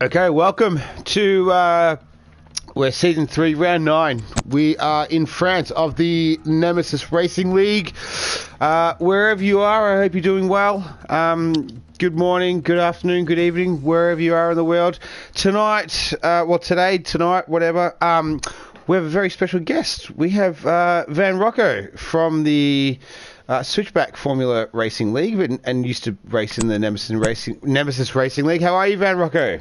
Okay, welcome to we're season 3, round 9. We are in France of the Nemesis Racing League. Wherever you are, I hope you're doing well. Good morning, good afternoon, good evening, wherever you are in the world. Tonight, tonight, whatever. We have a very special guest. We have Van Rocco from the Switchback Formula Racing League and used to race in the Nemesis Racing League. How are you, Van Rocco?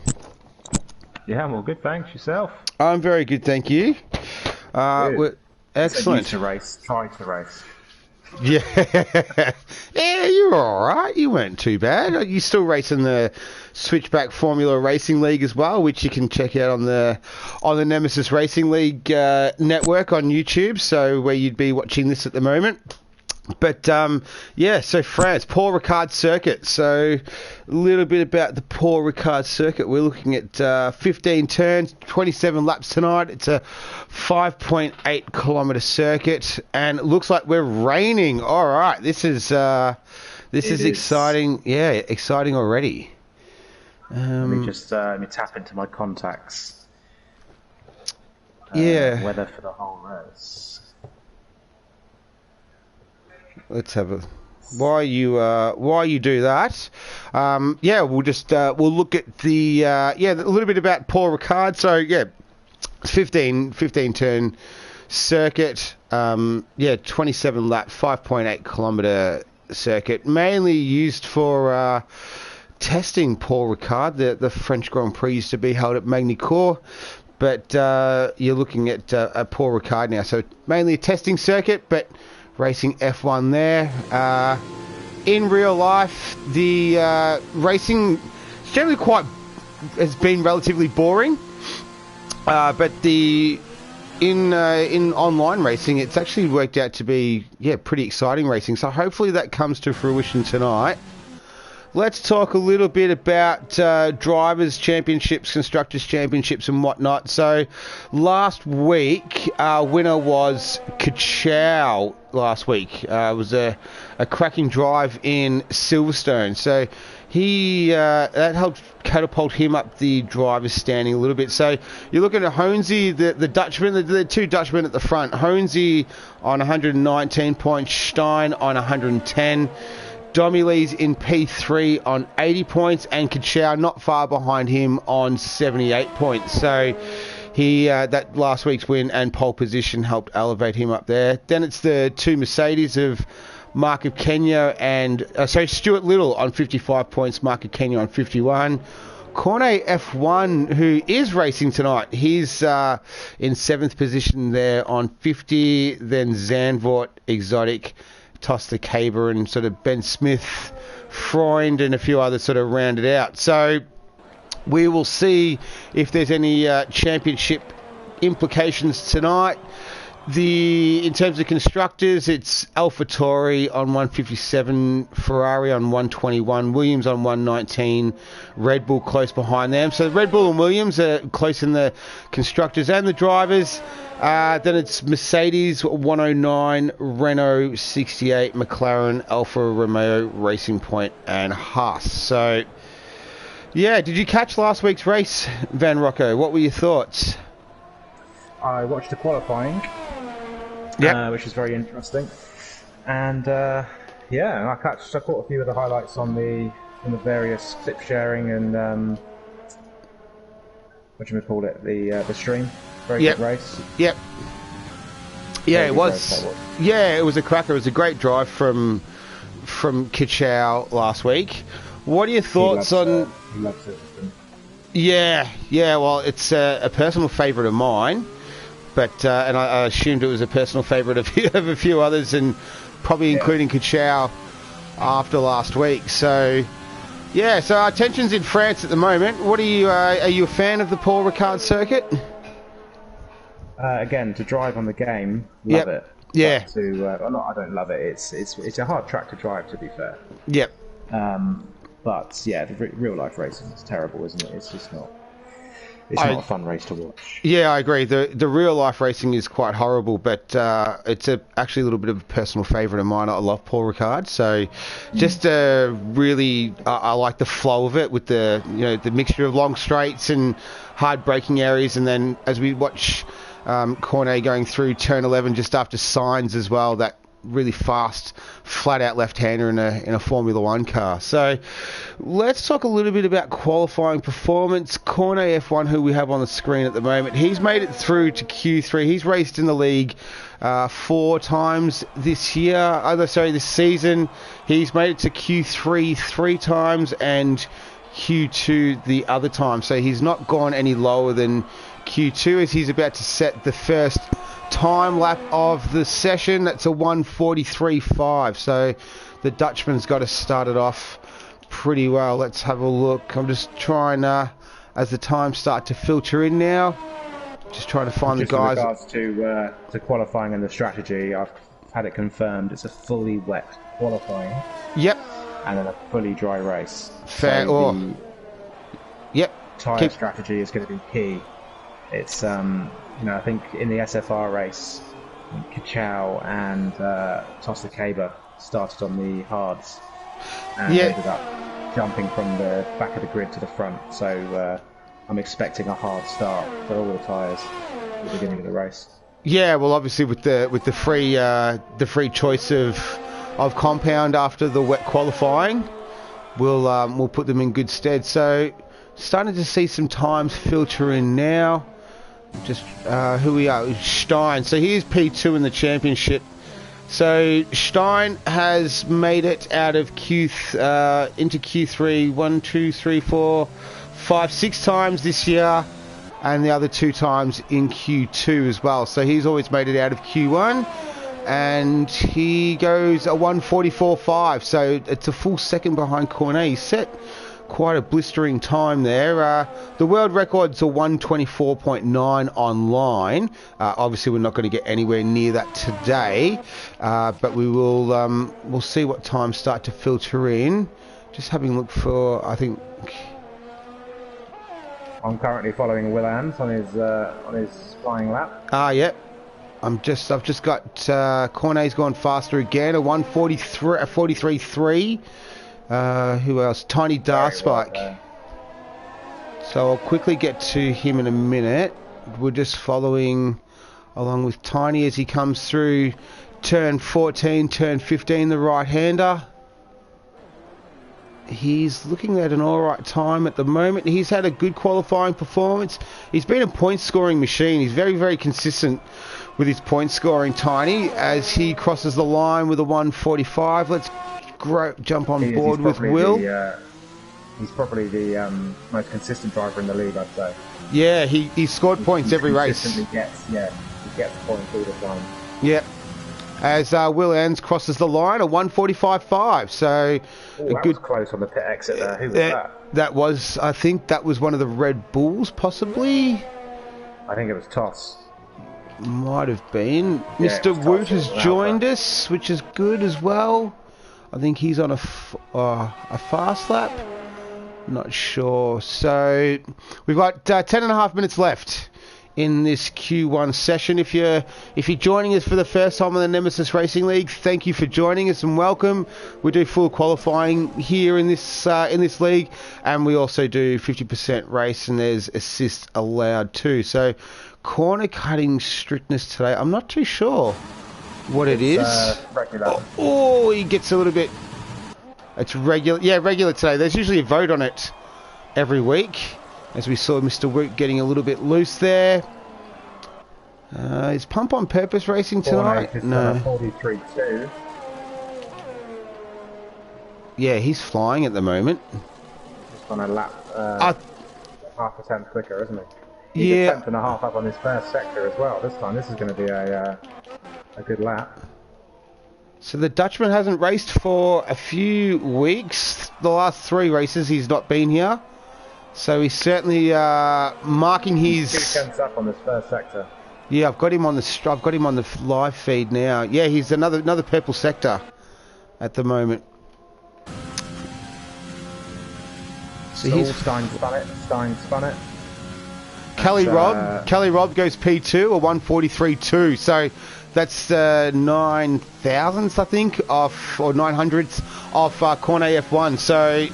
Yeah, I'm all good, thanks. Yourself? I'm very good, thank you. Excellent. To race, try to race. Yeah, yeah, you're all right. You weren't too bad. You still racing the Switchback Formula Racing League as well, which you can check out on the Nemesis Racing League network on YouTube. So where you'd be watching this at the moment. But, yeah, so France, Paul Ricard circuit. So a little bit about the Paul Ricard circuit. We're looking at 15 turns, 27 laps tonight. It's a 5.8 kilometre circuit, and it looks like we're raining. All right, this is exciting. Yeah, exciting already. Let me just let me tap into my contacts. Yeah. Weather for the whole race. Let's have a. While you do that, yeah, we'll just we'll look at the a little bit about Paul Ricard. So yeah, 15 turn circuit. 27 lap, 5.8 kilometre circuit, mainly used for testing Paul Ricard. The French Grand Prix used to be held at Magny-Cours. But you're looking at Paul Ricard now, so mainly a testing circuit, but racing F1 there. In real life, the racing generally has been relatively boring, but in online racing, it's actually worked out to be pretty exciting racing. So hopefully that comes to fruition tonight. Let's talk a little bit about drivers' championships, constructors' championships, and whatnot. So, last week, our winner was Kachow. Last week, it was a cracking drive in Silverstone. So he that helped catapult him up the driver's standing a little bit. So you're looking at Honesy, the Dutchman, the two Dutchmen at the front. Honesy on 119 points, Stein on 110. Domiley's in P3 on 80 points, and Kachow not far behind him on 78 points. So he that last week's win and pole position helped elevate him up there. Then it's the two Mercedes of Mark of Kenya and Stuart Little on 55 points, Mark of Kenya on 51. Cornet F1, who is racing tonight, he's in 7th position there on 50. Then Zandvoort, Exotic, Toster Caber, and sort of Ben Smith, Freund, and a few others sort of rounded out. So we will see if there's any championship implications tonight. In terms of constructors, it's AlphaTauri on 157, Ferrari on 121, Williams on 119, Red Bull close behind them. So Red Bull and Williams are close in the constructors and the drivers. Then it's Mercedes 109, Renault 68, McLaren, Alfa Romeo, Racing Point, and Haas. So, yeah, did you catch last week's race, Van Rocco? What were your thoughts? I watched the qualifying, which is very interesting, and I caught a few of the highlights on the various clip sharing and what do you call it, the stream. Very good race. Yep. Yeah, it was. Yeah, it was a cracker. It was a great drive from Kachow last week. What are your thoughts on? He loves it. Yeah. Well, it's a personal favourite of mine, but and I assumed it was a personal favourite of a few others, and probably including Kachow after last week. So. Yeah, so our attention's in France at the moment. What are you a fan of the Paul Ricard circuit? Again, to drive on the game, love it. Yeah. I don't love it. It's a hard track to drive, to be fair. Yep. But yeah, the real life racing is terrible, isn't it? It's just not. it's not a fun race to watch. Yeah, I agree. The real life racing is quite horrible, but it's actually a little bit of a personal favourite of mine. I love Paul Ricard, so just really I like the flow of it with the the mixture of long straights and hard braking areas, and then as we watch Cornet going through turn 11 just after Signs as well, that really fast, flat-out left-hander in a Formula One car. So let's talk a little bit about qualifying performance. Cornet F1, who we have on the screen at the moment, he's made it through to Q3. He's raced in the league 4 times this season. He's made it to Q3 3 times and Q2 the other time. So he's not gone any lower than Q2 as he's about to set the first time lap of the session. That's a 1:43.5, so the Dutchman's got to start it off pretty well. Let's have a look. I'm just trying as the times start to filter in now, just trying to find the guys. In regards to qualifying and the strategy, I've had it confirmed it's a fully wet qualifying. Yep. And then a fully dry race. Fair. So yep. Tyre strategy is going to be key. It's I think in the SFR race, Kachow and Tosakaba started on the hards and ended up jumping from the back of the grid to the front. So I'm expecting a hard start for all the tyres at the beginning of the race. Yeah, well, obviously with the free choice of compound after the wet qualifying, we'll put them in good stead. So starting to see some times filter in now. Just who we are, Stein. So here's P2 in the championship. So Stein has made it out of into Q3 1, 2, 3, 4, 5, 6 times this year, and the other 2 times in Q2 as well. So he's always made it out of Q1, and he goes a 1:44.5. So it's a full second behind Cornet. He's set quite a blistering time there. The world record's a 1:24.9 online. Obviously, we're not going to get anywhere near that today, but we will. We'll see what times start to filter in. Just having a look for. I think I'm currently following Will Ans on his flying lap. Yep. I've just got Cornet's gone faster again. A 1:43.3. Who else? Tiny Darspike. So I'll quickly get to him in a minute. We're just following along with Tiny as he comes through turn 14, turn 15, the right-hander. He's looking at an alright time at the moment. He's had a good qualifying performance. He's been a point-scoring machine. He's very, very consistent with his point-scoring, Tiny, as he crosses the line with a 1:45. Let's jump on board with Will. He's probably the most consistent driver in the league, I'd say. Yeah, he scored points every race. He gets points all the time. Yep. As Will Ans crosses the line, a 1:45.5. So that was close on the pit exit there. Who was that? That was, I think, that was one of the Red Bulls, possibly. I think it was Toss. Might have been. Mr. Woot has joined us, which is good as well. I think he's on a fast lap. Not sure. So we've got 10.5 minutes left in this Q1 session. If you're joining us for the first time on the Nemesis Racing League, thank you for joining us and welcome. We do full qualifying here in this league, and we also do 50% race, and there's assists allowed too. So corner cutting strictness today, I'm not too sure what it is. Regular. Oh, he gets a little bit. It's regular. Yeah, regular today. There's usually a vote on it every week, as we saw Mr. Woot getting a little bit loose there. Is Pump on Purpose racing tonight? No. 43.2. Yeah, he's flying at the moment. Just on a lap, half a tenth quicker, isn't he? He's a tenth and a half up on his first sector as well. This time, this is going to be a good lap. So the Dutchman hasn't raced for a few weeks. The last 3 races he's not been here. So he's certainly marking his. 2 tenths up on this first sector. Yeah, I've got him on the live feed now. Yeah, he's another purple sector at the moment. So Stein spun it. Kelly Robb goes P2 or 143.2. So that's 9,000ths, I think, off, or 900ths off Cornet F1. So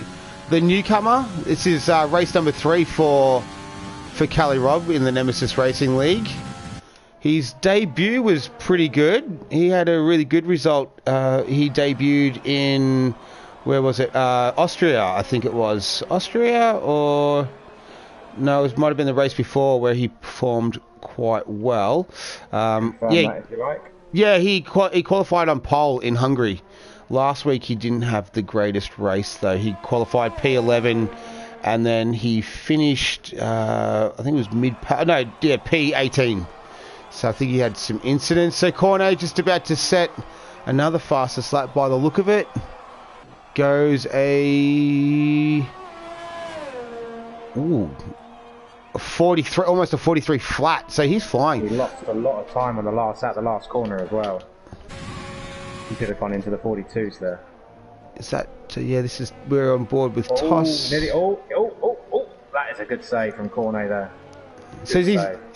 the newcomer, this is race number 3 for Kelly Robb in the Nemesis Racing League. His debut was pretty good. He had a really good result. He debuted in, where was it? Austria, I think it was. Austria, or no, it might have been the race before where he performed quite well. Yeah, if you like. Yeah, he qualified on pole in Hungary. Last week he didn't have the greatest race though. He qualified P11, and then he finished, I think it was P18. So I think he had some incidents. So Cornet just about to set another fastest lap by the look of it. Goes a 43, almost a 43 flat. So he's flying. He lost a lot of time on the last corner as well. He could have gone into the 42s there. Is that? So yeah, we're on board with Toss. Nearly, that is a good save from Cornet there. So is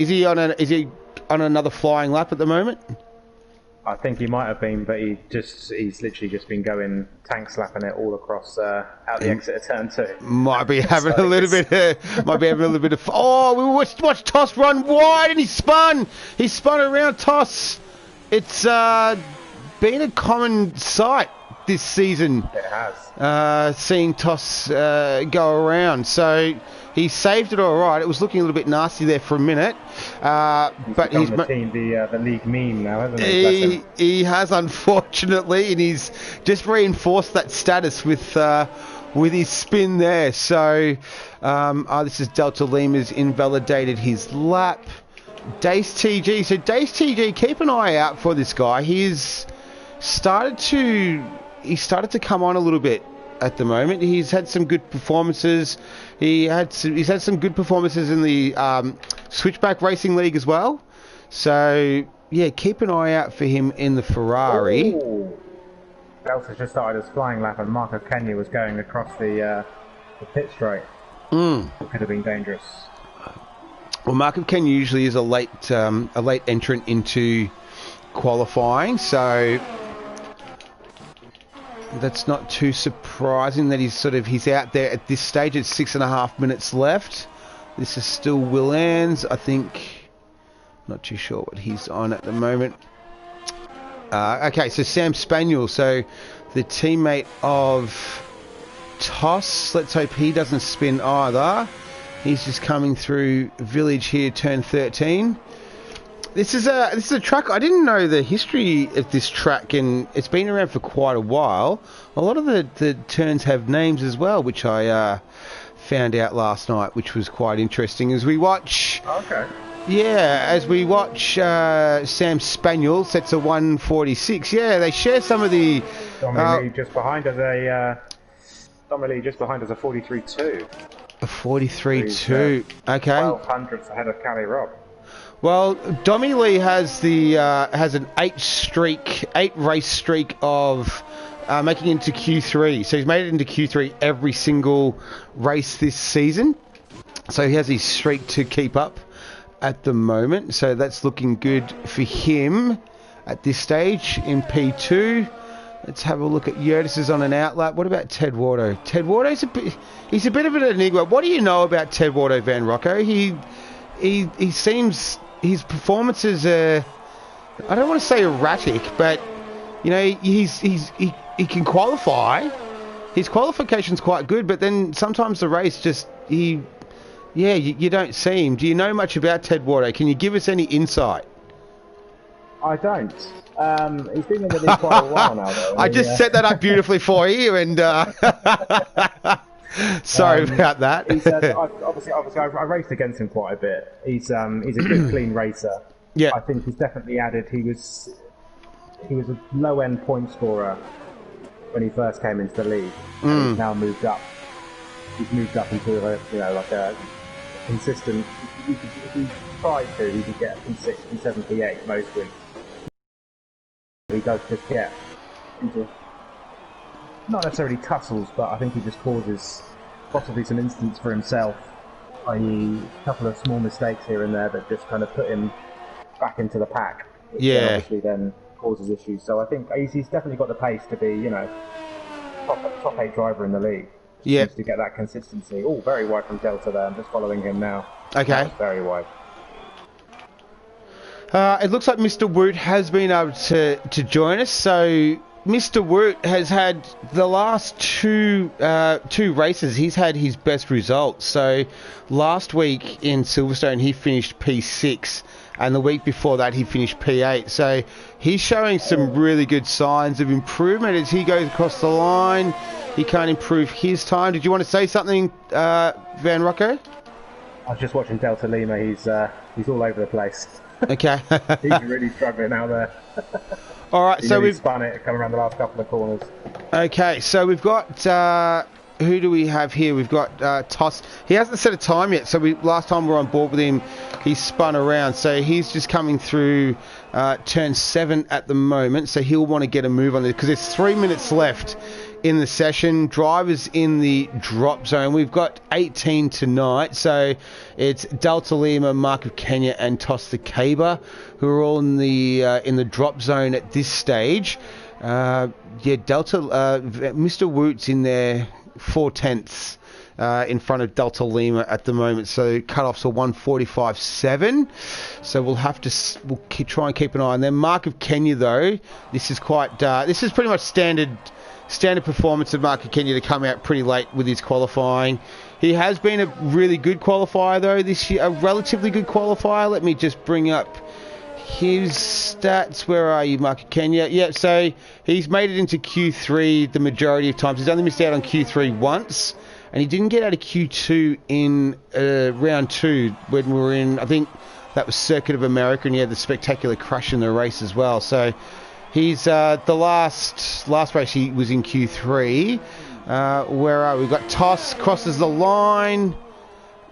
he on another flying lap at the moment? I think he might have been, but he's literally just been going tank slapping it all across out the exit of turn 2. Might be having a little bit of. Oh, we watched Toss run wide, and he spun around Toss. It's been a common sight this season. It has. Seeing Toss go around. So he saved it all right. It was looking a little bit nasty there for a minute. But he's the league meme now, hasn't he? He has, unfortunately, and he's just reinforced that status with his spin there. So this is Delta Lima's invalidated his lap. Dace TG. So Dace TG, keep an eye out for this guy. He's started to come on a little bit at the moment. He's had some good performances. He's had some good performances in the Switchback Racing League as well. So yeah, keep an eye out for him in the Ferrari. Delta's just started his flying lap, and Marco Kenya was going across the pit straight. It could have been dangerous. Well, Marco Kenya usually is a late entrant into qualifying, so that's not too surprising that he's out there at this stage. It's 6.5 minutes left. This is still Will Anns, I think. Not too sure what he's on at the moment. Okay, so Sam Spaniel, so the teammate of Toss. Let's hope he doesn't spin either. He's just coming through Village here, turn 13. This is a track. I didn't know the history of this track, and it's been around for quite a while. A lot of the turns have names as well, which I found out last night, which was quite interesting. As we watch, as we watch Sam Spaniel sets a 146. Yeah, they share some of the. Dominic just behind us a 43.2. A 43.2. Okay. 1200ths ahead of Kelly Robb. Well, Dommy Lee has an 8 race streak of making it into Q3. So he's made it into Q3 every single race this season. So he has his streak to keep up at the moment. So that's looking good for him at this stage in P2. Let's have a look at Yurtis is on an outlap. What about Ted Wardo? Ted Wardo's he's a bit of an enigma. What do you know about Ted Wardo, Van Rocco? He seems, his performances are, I don't want to say erratic, but you know, he can qualify. His qualification's quite good, but then sometimes the race just you don't see him. Do you know much about Ted Wardo? Can you give us any insight? I don't. He's been in the league quite a while now, though. I just set that up beautifully for you, and sorry about that. He's, obviously, I raced against him quite a bit. He's a good, clean racer. Yeah. I think he's definitely added. He was a low-end point scorer when he first came into the league. And he's now moved up. He's moved up into a consistent. If he tried to, he could get P6, P7, P8 most weeks. He does just get into, not necessarily tussles, but I think he just causes possibly some instance for himself i.e. a couple of small mistakes here and there that just kind of put him back into the pack. Which then obviously then causes issues. So I think he's definitely got the pace to be, you know, top 8 driver in the league. Yeah. To get that consistency. Oh, very wide from Delta there. I'm just following him now. Okay. Very wide. It looks like Mr. Woot has been able to join us. So Mr. Woot has had the last two races. He's had his best results. So last week in Silverstone he finished P6, and the week before that he finished P8. So he's showing some really good signs of improvement as he goes across the line. He can't improve his time. Did you want to say something, Van Rocco? I was just watching Delta Lima. He's all over the place. Okay. He's really struggling out there. All right, so we've spun it coming around the last couple of corners. Okay, so we've got who do we have here? We've got Toss. He hasn't set a time yet. So last time we were on board with him, he spun around. So he's just coming through turn 7 at the moment. So he'll want to get a move on this because there's 3 minutes left in the session. Drivers in the drop zone. We've got 18 tonight. So it's Delta Lima, Mark of Kenya, and Toss the Caber, who are all in the drop zone at this stage. Delta, Mr. Woot's in there 4/10 in front of Delta Lima at the moment. So cut-offs are 1:45.7. So we'll try and keep an eye on them. Mark of Kenya, though, this is pretty much standard performance of Mark of Kenya to come out pretty late with his qualifying. He has been a really good qualifier, though, this year, a relatively good qualifier. Let me just bring up his stats. Where are you, Mark of Kenya? Yeah, so he's made it into Q3 the majority of times. He's only missed out on Q3 once, and he didn't get out of Q2 in round 2 when we were in, I think that was Circuit of America, and he had the spectacular crash in the race as well. So he's the last race he was in Q3. Where are we? We've got Toss, crosses the line.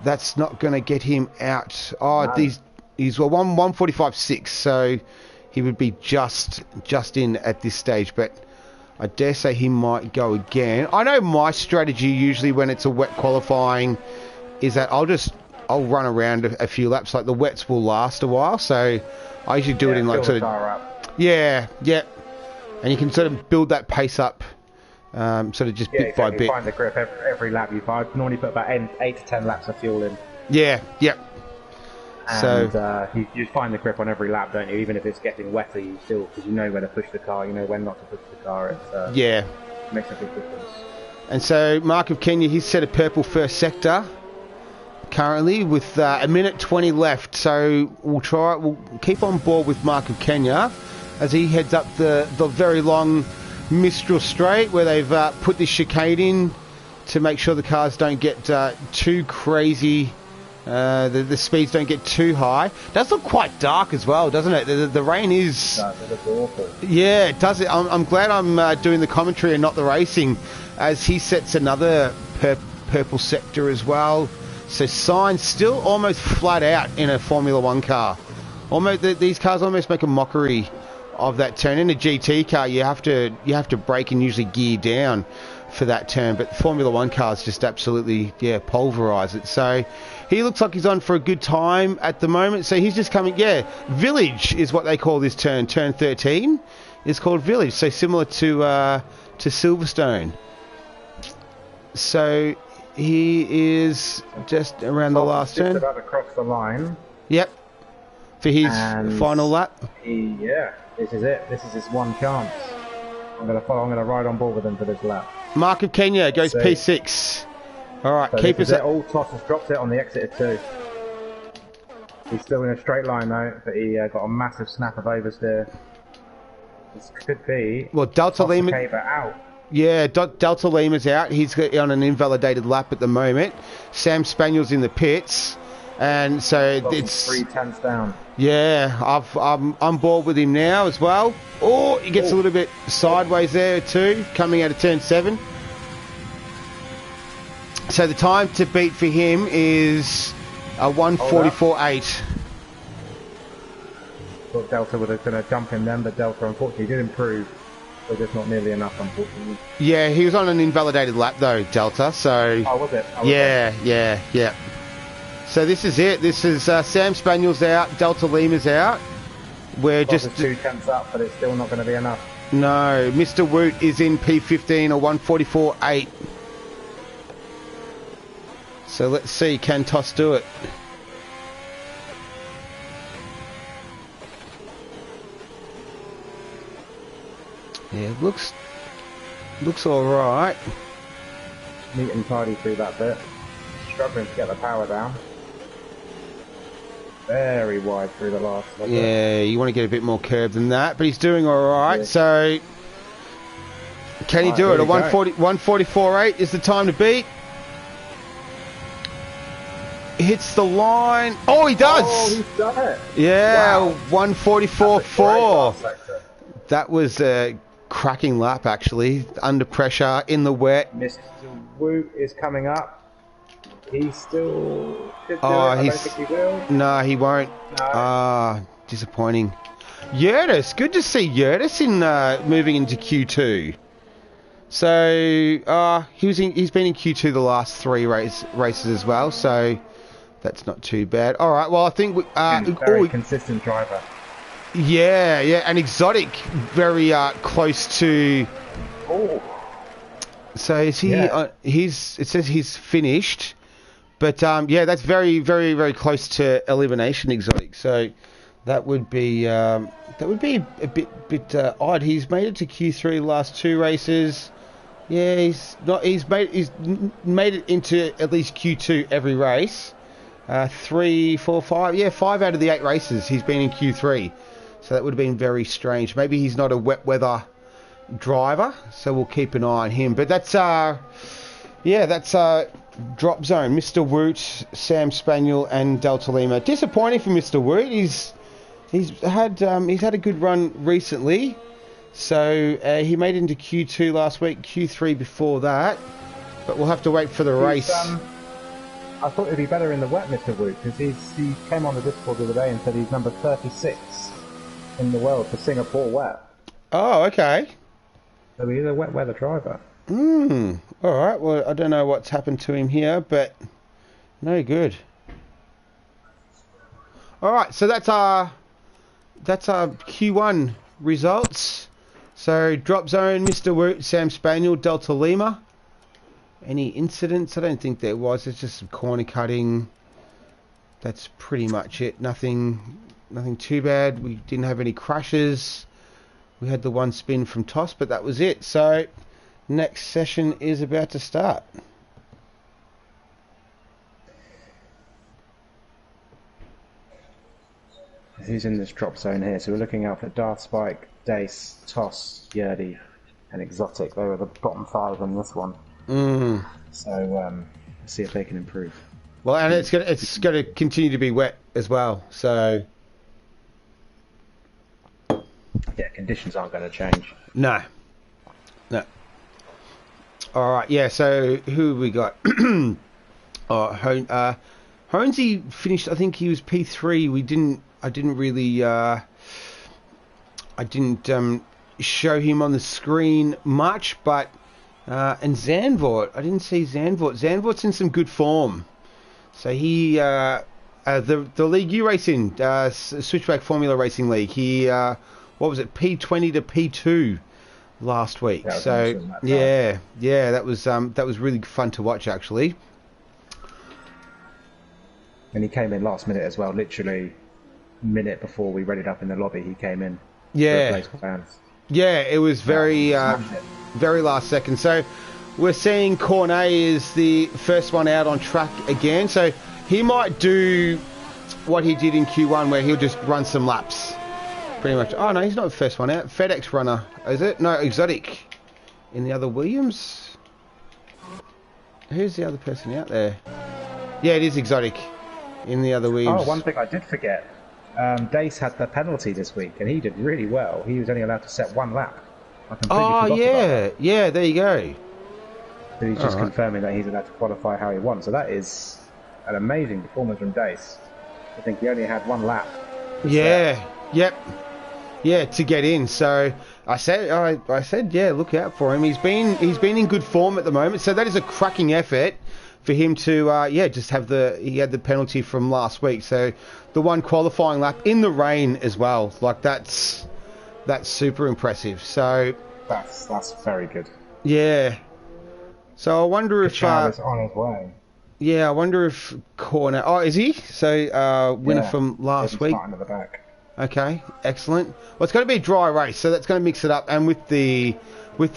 That's not going to get him out. Oh, no. He's 1:45.6, so he would be just in at this stage. But I dare say he might go again. I know my strategy usually when it's a wet qualifying is that I'll run around a few laps. Like the wets will last a while, so I usually do it in like sort of. Yeah, and you can sort of build that pace up, sort of just bit by bit. You find the grip every lap. I normally put about 8 to 10 laps of fuel in. Yeah. And you find the grip on every lap, don't you? Even if it's getting wetter, you still, because you know when to push the car, you know when not to push the car. It makes a big difference. And so Mark of Kenya, he's set a purple first sector currently with a minute 20 left. So we'll keep on board with Mark of Kenya as he heads up the very long Mistral Straight where they've put this chicane in to make sure the cars don't get too crazy. The speeds don't get too high. It does look quite dark as well, doesn't it? The rain is... It looks awful. Yeah, it does. I'm glad I'm doing the commentary and not the racing as he sets another purple sector as well. So Sainz still almost flat out in a Formula 1 car. These cars almost make a mockery of that turn. In a GT car, you have to brake and usually gear down for that turn, but Formula 1 cars just absolutely pulverise it. So he looks like he's on for a good time at the moment. So he's just coming. Village is what they call this turn. Turn 13 is called Village. So similar to Silverstone. So he is just around the last turn. Just about to cross the line. Yep. For his final lap. This is it. This is his one chance. I'm going to ride on board with him for this lap. Mark of Kenya goes P6. All right, so keep us at... All Toss has dropped it on the exit of 2. He's still in a straight line though, but he got a massive snap of oversteer. This could be... Well, Delta Lima... out. Yeah, Delta Lima's out. He's on an invalidated lap at the moment. Sam Spaniel's in the pits. And so it's 3/10 down. Yeah, I'm on board with him now as well. Oh, he gets a little bit sideways there too, coming out of turn 7. So the time to beat for him is a 1:44.8. Thought Delta was going to jump him then, but Delta unfortunately did improve. But just not nearly enough, unfortunately. Yeah, he was on an invalidated lap though, Delta. So. Oh, was it? Yeah. So this is it. This is Sam Spaniel's out, Delta Lima's out. We're just 2 tenths up, but it's still not going to be enough. No, Mr. Woot is in P15 or 144.8. So let's see, can Toss do it? Yeah, looks all right. Neat and tidy through that bit. Struggling to get the power down. Very wide through the last bit. Yeah, you want to get a bit more curve than that, but he's doing all right. Yeah. So can he do it? A 144.8 is the time to beat. Hits the line. Oh, he does. Oh, he's done it. Yeah, wow. 144.4. That was a cracking lap, actually. Under pressure, in the wet. Mr. Woot is coming up. He still could do it. I don't think he will. No, he won't. No. Disappointing. Yurtis, good to see Yurtis in moving into Q2. So he's been in Q2 the last 3 races as well. So that's not too bad. All right. Well, I think very consistent driver. Yeah, and Exotic very close to. Oh. So is he? Yeah. It says he's finished. But yeah, that's very, very, very close to elimination, Exotic. So that would be a bit odd. He's made it to Q3 the last 2 races. Yeah, he's made it into at least Q2 every race. 3, 4, 5. Yeah, 5 out of the 8 races he's been in Q3. So that would have been very strange. Maybe he's not a wet weather driver, so we'll keep an eye on him. But that's drop zone. Mr. Woot, Sam Spaniel, and Delta Lima. Disappointing for Mr. Woot. He's had a good run recently. So he made it into Q2 last week, Q3 before that. But we'll have to wait for the race. I thought it'd be better in the wet, Mr. Woot, because he came on the Discord the other day and said he's number 36 in the world for Singapore wet. Oh, okay. So he's a wet weather driver. Alright, well, I don't know what's happened to him here, but no good. Alright, so that's our Q1 results. So, drop zone, Mr. Woot, Sam Spaniel, Delta Lima. Any incidents? I don't think there was. It's just some corner cutting. That's pretty much it. Nothing too bad. We didn't have any crashes. We had the 1 spin from Toss, but that was it. So, next session is about to start. Who's in this drop zone here? So we're looking out for Darth Spike, Dace, Toss, Yerdy, and Exotic. They were the bottom 5 in this one. So let's see if they can improve. Well, and it's gonna continue to be wet as well. So yeah, conditions aren't going to change. No. All right, yeah. So who have we got? Honesy finished. I think he was P3. I didn't really. I didn't show him on the screen much, but and Zandvoort. I didn't see Zandvoort. Zandvoort's in some good form. So he the league you race in, Switchback Formula Racing League. He what was it? P20 to P2. Last week, so yeah, that was really fun to watch actually. And he came in last minute as well, literally a minute before we readied up in the lobby. He came in. Yeah, it was very very last second. So we're seeing Cornet is the first one out on track again. So he might do what he did in Q1, where he'll just run some laps. Pretty much. Oh no, he's not the first one out. FedEx runner, is it? No, Exotic. In the other Williams. Who's the other person out there? Yeah, it is Exotic. In the other Williams. Oh, one thing I did forget. Dace had the penalty this week, and he did really well. He was only allowed to set 1 lap. Oh yeah, yeah. There you go. So he's just confirming that he's allowed to qualify how he wants. So that is an amazing performance from Dace. I think he only had 1 lap. Yeah. Yep. Yeah, to get in. So I said, yeah, look out for him. He's been in good form at the moment. So that is a cracking effort for him to just have he had the penalty from last week. So the one qualifying lap in the rain as well. Like that's super impressive. So that's very good. Yeah. So I wonder if Chavez on his way. Yeah, I wonder if Corner. Oh, is he? So winner from last week. Starting at the back. Okay, excellent. Well, it's going to be a dry race, so that's going to mix it up. And with the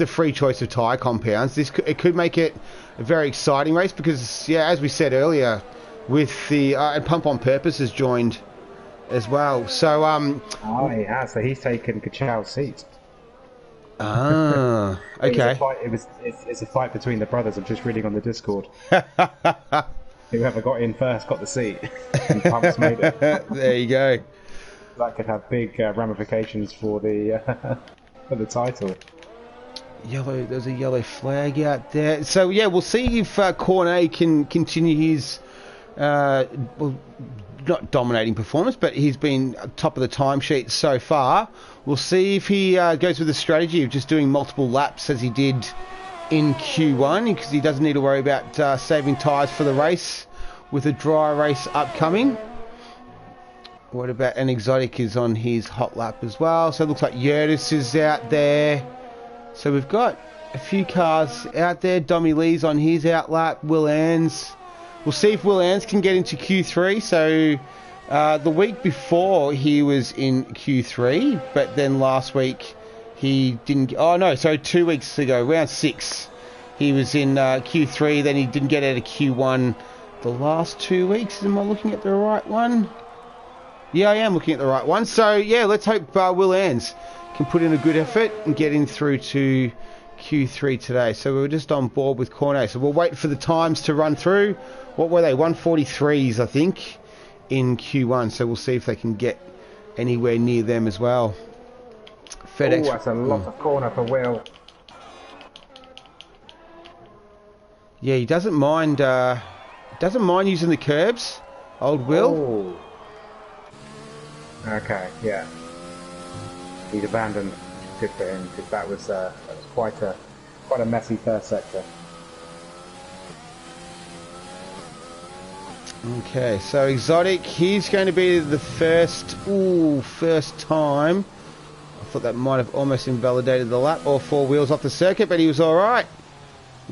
free choice of tyre compounds, it could make it a very exciting race because, as we said earlier, with the and Pump on Purpose has joined as well. So oh, he has. So he's taken Kachow's seat. Ah, okay. It's a fight between the brothers. I'm just reading on the Discord. Whoever got in first got the seat, and Pump's made it. There you go. That could have big ramifications for the title. There's a yellow flag out there. So we'll see if Cornet can continue his not dominating performance, but he's been top of the timesheet so far. We'll see if he goes with the strategy of just doing multiple laps as he did in Q1, because he doesn't need to worry about saving tyres for the race with a dry race upcoming. What about an Exotic is on his hot lap as well. So it looks like Yurtis is out there. So we've got a few cars out there. Dommy Lee's on his out lap. Will Ans. We'll see if Will Ans can get into Q3. So the week before he was in Q3, but then last week he didn't. Oh no, so 2 weeks ago, round 6, he was in Q3. Then he didn't get out of Q1 the last 2 weeks. Am I looking at the right one? Yeah, I am looking at the right one. So let's hope Will Ans can put in a good effort and get in through to Q3 today. So we're just on board with Cornet. So we'll wait for the times to run through. What were they? 143s, I think, in Q1. So we'll see if they can get anywhere near them as well. FedEx. Oh, that's a lot of corner for Will. Yeah, he doesn't mind using the curbs. Old Will. Oh. Okay, yeah. He's abandoned. Good for him, because that was quite a messy first sector. Okay, so Exotic, he's going to be the first time. I thought that might have almost invalidated the lap, or 4 wheels off the circuit, but he was all right.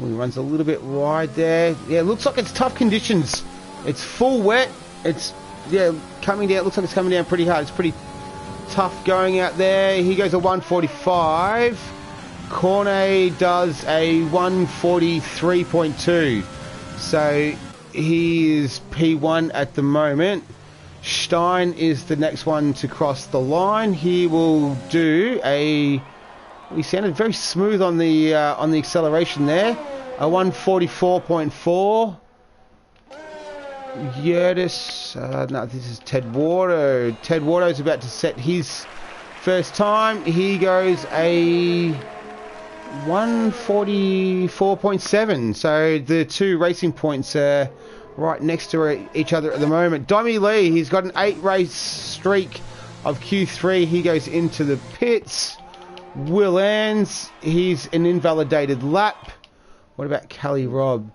He runs a little bit wide there. Yeah, looks like it's tough conditions. It's full wet. It's coming down. Looks like it's coming down pretty hard. It's pretty tough going out there. He goes a 145. Cornet does a 143.2. So he is P1 at the moment. Stein is the next one to cross the line. He will do he sounded very smooth on the acceleration there. A 144.4. Yurtis, no, this is Ted Wardo. Ted Wardo's about to set his first time. He goes a 144.7. So the two racing points are right next to each other at the moment. Dommy Lee, he's got an 8-race streak of Q3. He goes into the pits. Will Ans, he's an invalidated lap. What about Callie Robb?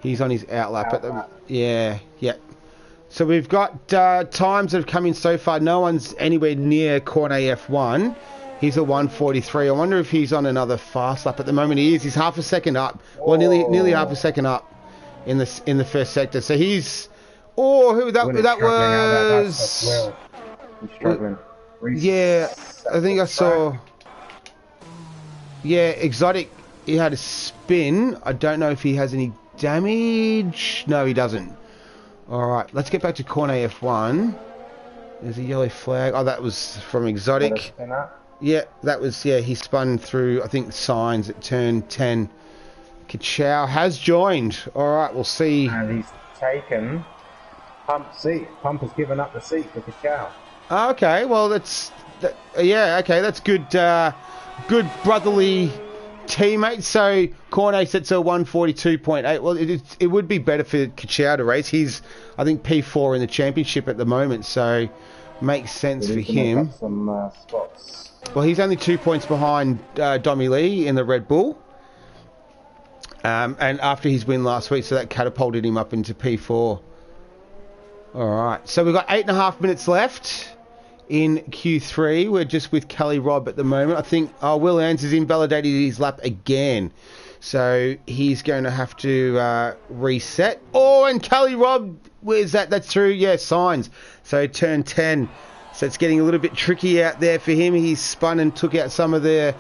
He's on his out lap at the... Yeah. So we've got times that have come in so far. No one's anywhere near Cornet F1. He's a 143. I wonder if he's on another fast lap at the moment. He is. He's half a second up. Well, nearly half a second up in the first sector. So he's... Oh, who that was... He's struggling. Yeah, I think I saw... Yeah, Exotic, he had a spin. I don't know if he has any damage. No, he doesn't. Alright, let's get back to Cornet F1. There's a yellow flag. Oh, that was from Exotic. Yeah, that was, he spun through, I think, signs at turn 10. Kachow has joined. Alright, we'll see. And he's taken Pump's seat. Pump has given up the seat for Kachow. Okay, well, that's good. Good brotherly teammates. So Cornet sets a 142.8. Well, it would be better for Kachow to race. He's, I think, P4 in the championship at the moment, so makes sense for him. Some spots. Well, he's only 2 points behind Dommy Lee in the Red Bull. And after his win last week, so that catapulted him up into P4. All right, so we've got 8.5 minutes left in Q3. We're just with Kelly Robb at the moment. I think Will Ans has invalidated his lap again. So he's going to have to reset. Oh, and Kelly Robb, where's that? That's through, yeah, signs. So turn 10. So it's getting a little bit tricky out there for him. He's spun and took out some of the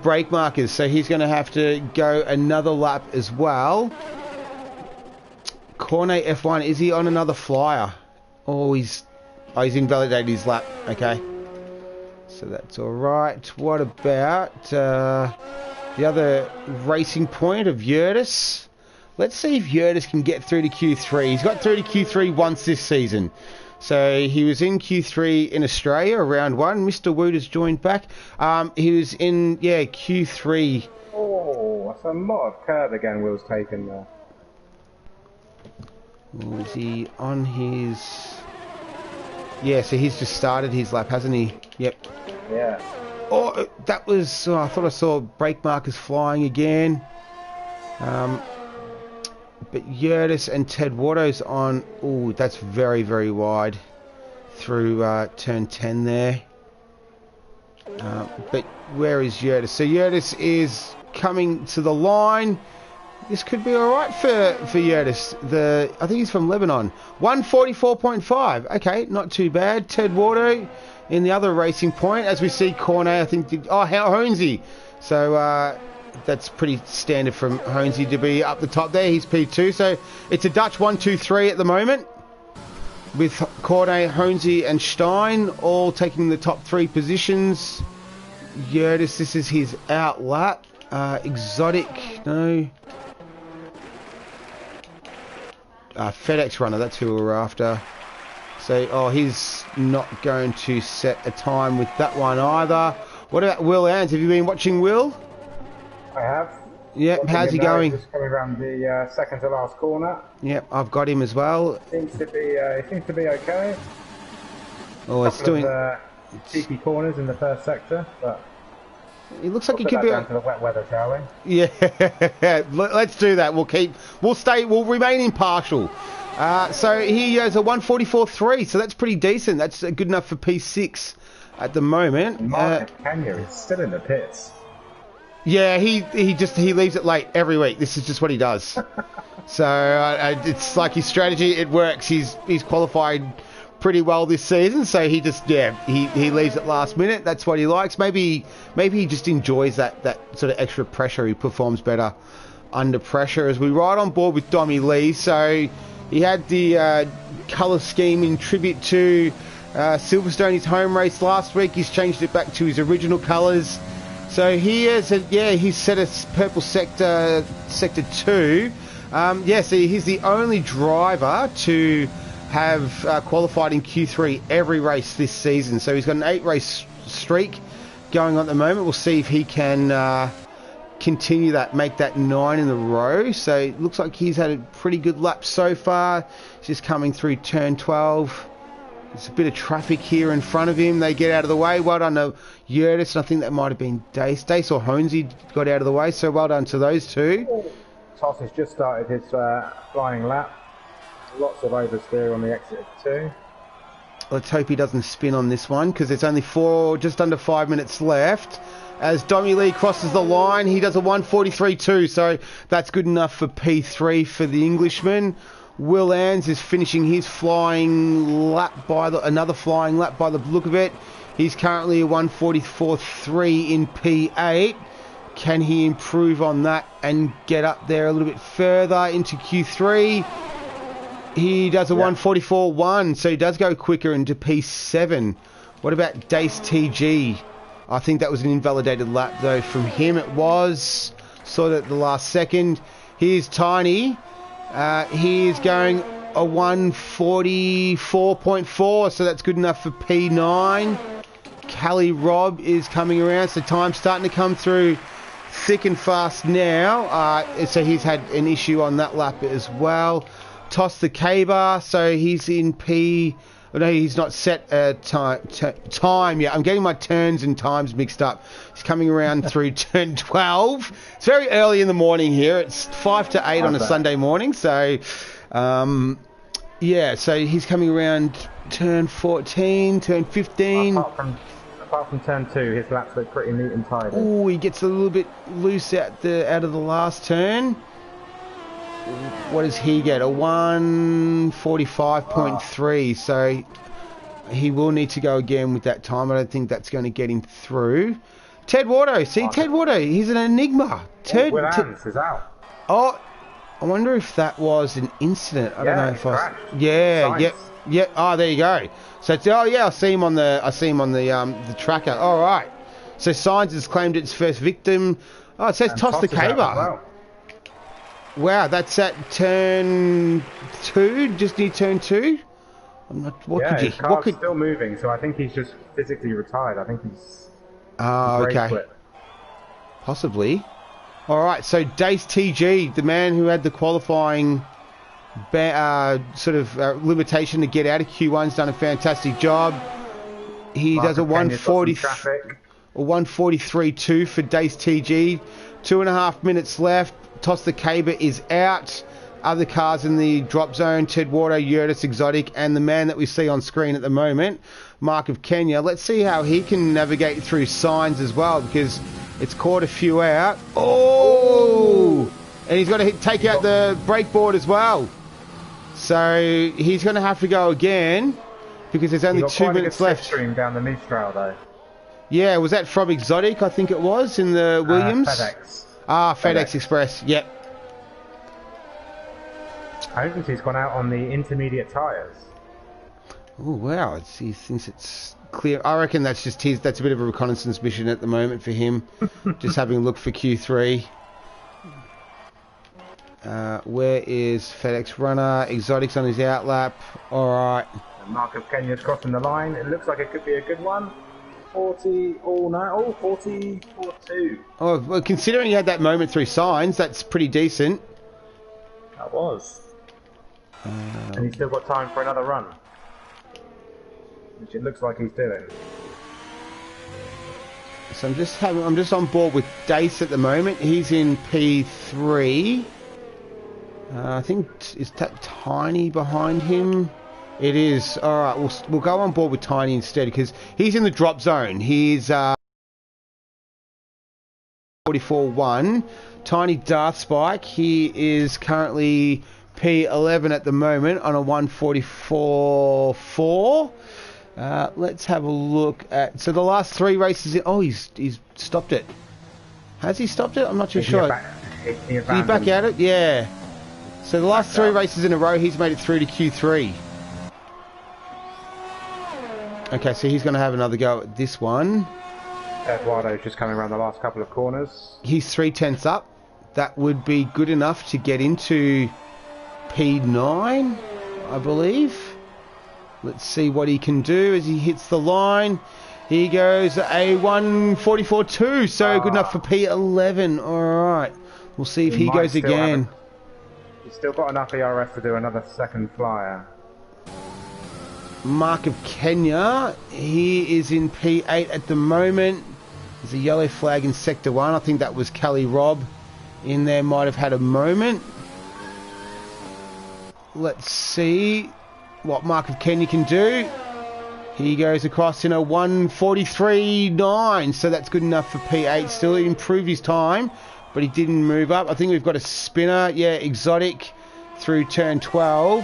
brake markers. So he's going to have to go another lap as well. Cornet F1, is he on another flyer? Oh, he's invalidated his lap. Okay. So that's all right. What about the other racing point of Yurtis? Let's see if Yurtis can get through to Q3. He's got through to Q3 once this season. So he was in Q3 in Australia, round 1. Mr. Wood has joined back. He was in, Q3. Oh, that's a lot of curb again Will's taken there. Is he on his... Yeah, so he's just started his lap, hasn't he? Yep. Yeah. Oh, that was... I thought I saw brake markers flying again. But Yurtis and Ted Watto's on... Oh, that's very, very wide through turn 10 there. But where is Yurtis? So Yurtis is coming to the line. This could be all right for Yurtis. I think he's from Lebanon. 144.5. Okay, not too bad. Ted Watto in the other racing point. As we see, Cornet, I think... Honesy. So... that's pretty standard from Honesy to be up the top there. He's P2, so it's a Dutch 1, 2, 3 at the moment, with Corday, Honesy and Stein all taking the top 3 positions. Yurtis, this is his out lap. Exotic, no. FedEx runner, that's who we're after. So, he's not going to set a time with that one either. What about Will Ans? Have you been watching Will? I have. Yep, how's he going? Just coming around the second to last corner. Yep, I've got him as well. Seems to be okay. Oh, it's doing cheeky corners in the first sector, but it looks like he could be down to the wet weather, shall we? Yeah, let's do that. We'll remain impartial. So he has a 144.3, so that's pretty decent. That's good enough for P6 at the moment. Mark Kenya is still in the pits. Yeah, he leaves it late every week. This is just what he does. So it's like his strategy. It works. He's qualified pretty well this season. So he just he leaves it last minute. That's what he likes. Maybe he just enjoys that sort of extra pressure. He performs better under pressure. As we ride on board with Dommy Lee. So he had the colour scheme in tribute to Silverstone, his home race last week. He's changed it back to his original colours. So he has he's set a purple sector 2. So he's the only driver to have qualified in Q3 every race this season. So he's got an 8-race streak going on at the moment. We'll see if he can continue that, make that 9 in a row. So it looks like he's had a pretty good lap so far. He's just coming through turn 12. There's a bit of traffic here in front of him. They get out of the way. Well done to Yurtis. I think that might have been Dace. Dace or Honesy got out of the way. So well done to those two. Toss has just started his flying lap. Lots of oversteer on the exit of 2. Let's hope he doesn't spin on this one, because it's only just under 5 minutes left. As Dommy Lee crosses the line, he does a 143.2. So that's good enough for P3 for the Englishman. Will Ans is finishing his flying lap another flying lap by the look of it. He's currently a 144.3 in P8. Can he improve on that and get up there a little bit further into Q3? He does a 144.1, so he does go quicker into P7. What about Dace TG? I think that was an invalidated lap though from him. It was. Saw that at the last second. Here's Tiny. He is going a 144.4, so that's good enough for P9. Kelly Robb is coming around, so time's starting to come through thick and fast now. So he's had an issue on that lap as well. Toss the K-bar, so he's in P... Oh, no, he's not set time yet. I'm getting my turns and times mixed up. He's coming around through turn 12. It's very early in the morning here. It's 5 to 8 on a Sunday morning. So, yeah, so he's coming around turn 14, turn 15. Apart from turn 2, his laps look pretty neat and tidy. Oh, he gets a little bit loose out of the last turn. What does he get? A 1:45.3. So he will need to go again with that time. I don't think that's going to get him through. Ted Wardo. See, Ted Wardo. He's an enigma. Will Ants is out. Oh, I wonder if that was an incident. I don't know if Yeah. Oh, there you go. So it's, I see him on the tracker. All right. So Signs has claimed its first victim. Oh, it says toss the caber. Wow, that's at turn 2, just near turn 2. I'm not. His car's still moving, so I think he's just physically retired. I think he's. Okay. Quit. Possibly. All right, so Dace TG, the man who had the qualifying limitation to get out of Q1's done a fantastic job. He does a 1:43.2 for Dace TG. 2.5 minutes left. Toss the Caber is out. Other cars in the drop zone, Ted Wardo, Yurtis, Exotic, and the man that we see on screen at the moment, Mark of Kenya. Let's see how he can navigate through Signs as well, because it's caught a few out. Oh! And he's got to take out the brake board as well. So he's going to have to go again, because there's only 2 minutes left. Stream down the Nice Trail, though. Yeah, was that from Exotic, I think it was, in the Williams? FedEx. FedEx Express, yep. I think he's gone out on the intermediate tyres. Oh, wow. He thinks it's clear. I reckon that's just that's a bit of a reconnaissance mission at the moment for him. Just having a look for Q3. Where is FedEx runner? Exotic's on his outlap. All right. And Mark of Kenya's crossing the line. It looks like it could be a good one. 40.42. Oh, well, considering he had that moment through Signs, that's pretty decent. That was. And he's still got time for another run, which it looks like he's doing. So I'm just on board with Dace at the moment. He's in P3. I think is that Tiny behind him. It is. All right, we'll go on board with Tiny instead, because he's in the drop zone. He's 44.1. Tiny Darth Spike. He is currently P11 at the moment on a 1:44.4. Let's have a look at. So the last 3 races. He's stopped it. Has he stopped it? I'm not too sure. Did he back out it? Yeah. So the last 3 races in a row, he's made it through to Q3. Okay, so he's going to have another go at this one. Eduardo's just coming around the last couple of corners. He's 3/10 up. That would be good enough to get into P9, I believe. Let's see what he can do as he hits the line. He goes a 1:44.2, so good enough for P11. All right, we'll see if he goes again. He's still got enough ERS to do another second flyer. Mark of Kenya, he is in P8 at the moment. There's a yellow flag in Sector 1. I think that was Kelly Robb in there, might have had a moment. Let's see what Mark of Kenya can do. He goes across in a 1:43.9, so that's good enough for P8. Still improved his time, but he didn't move up. I think we've got a spinner. Yeah, Exotic through turn 12.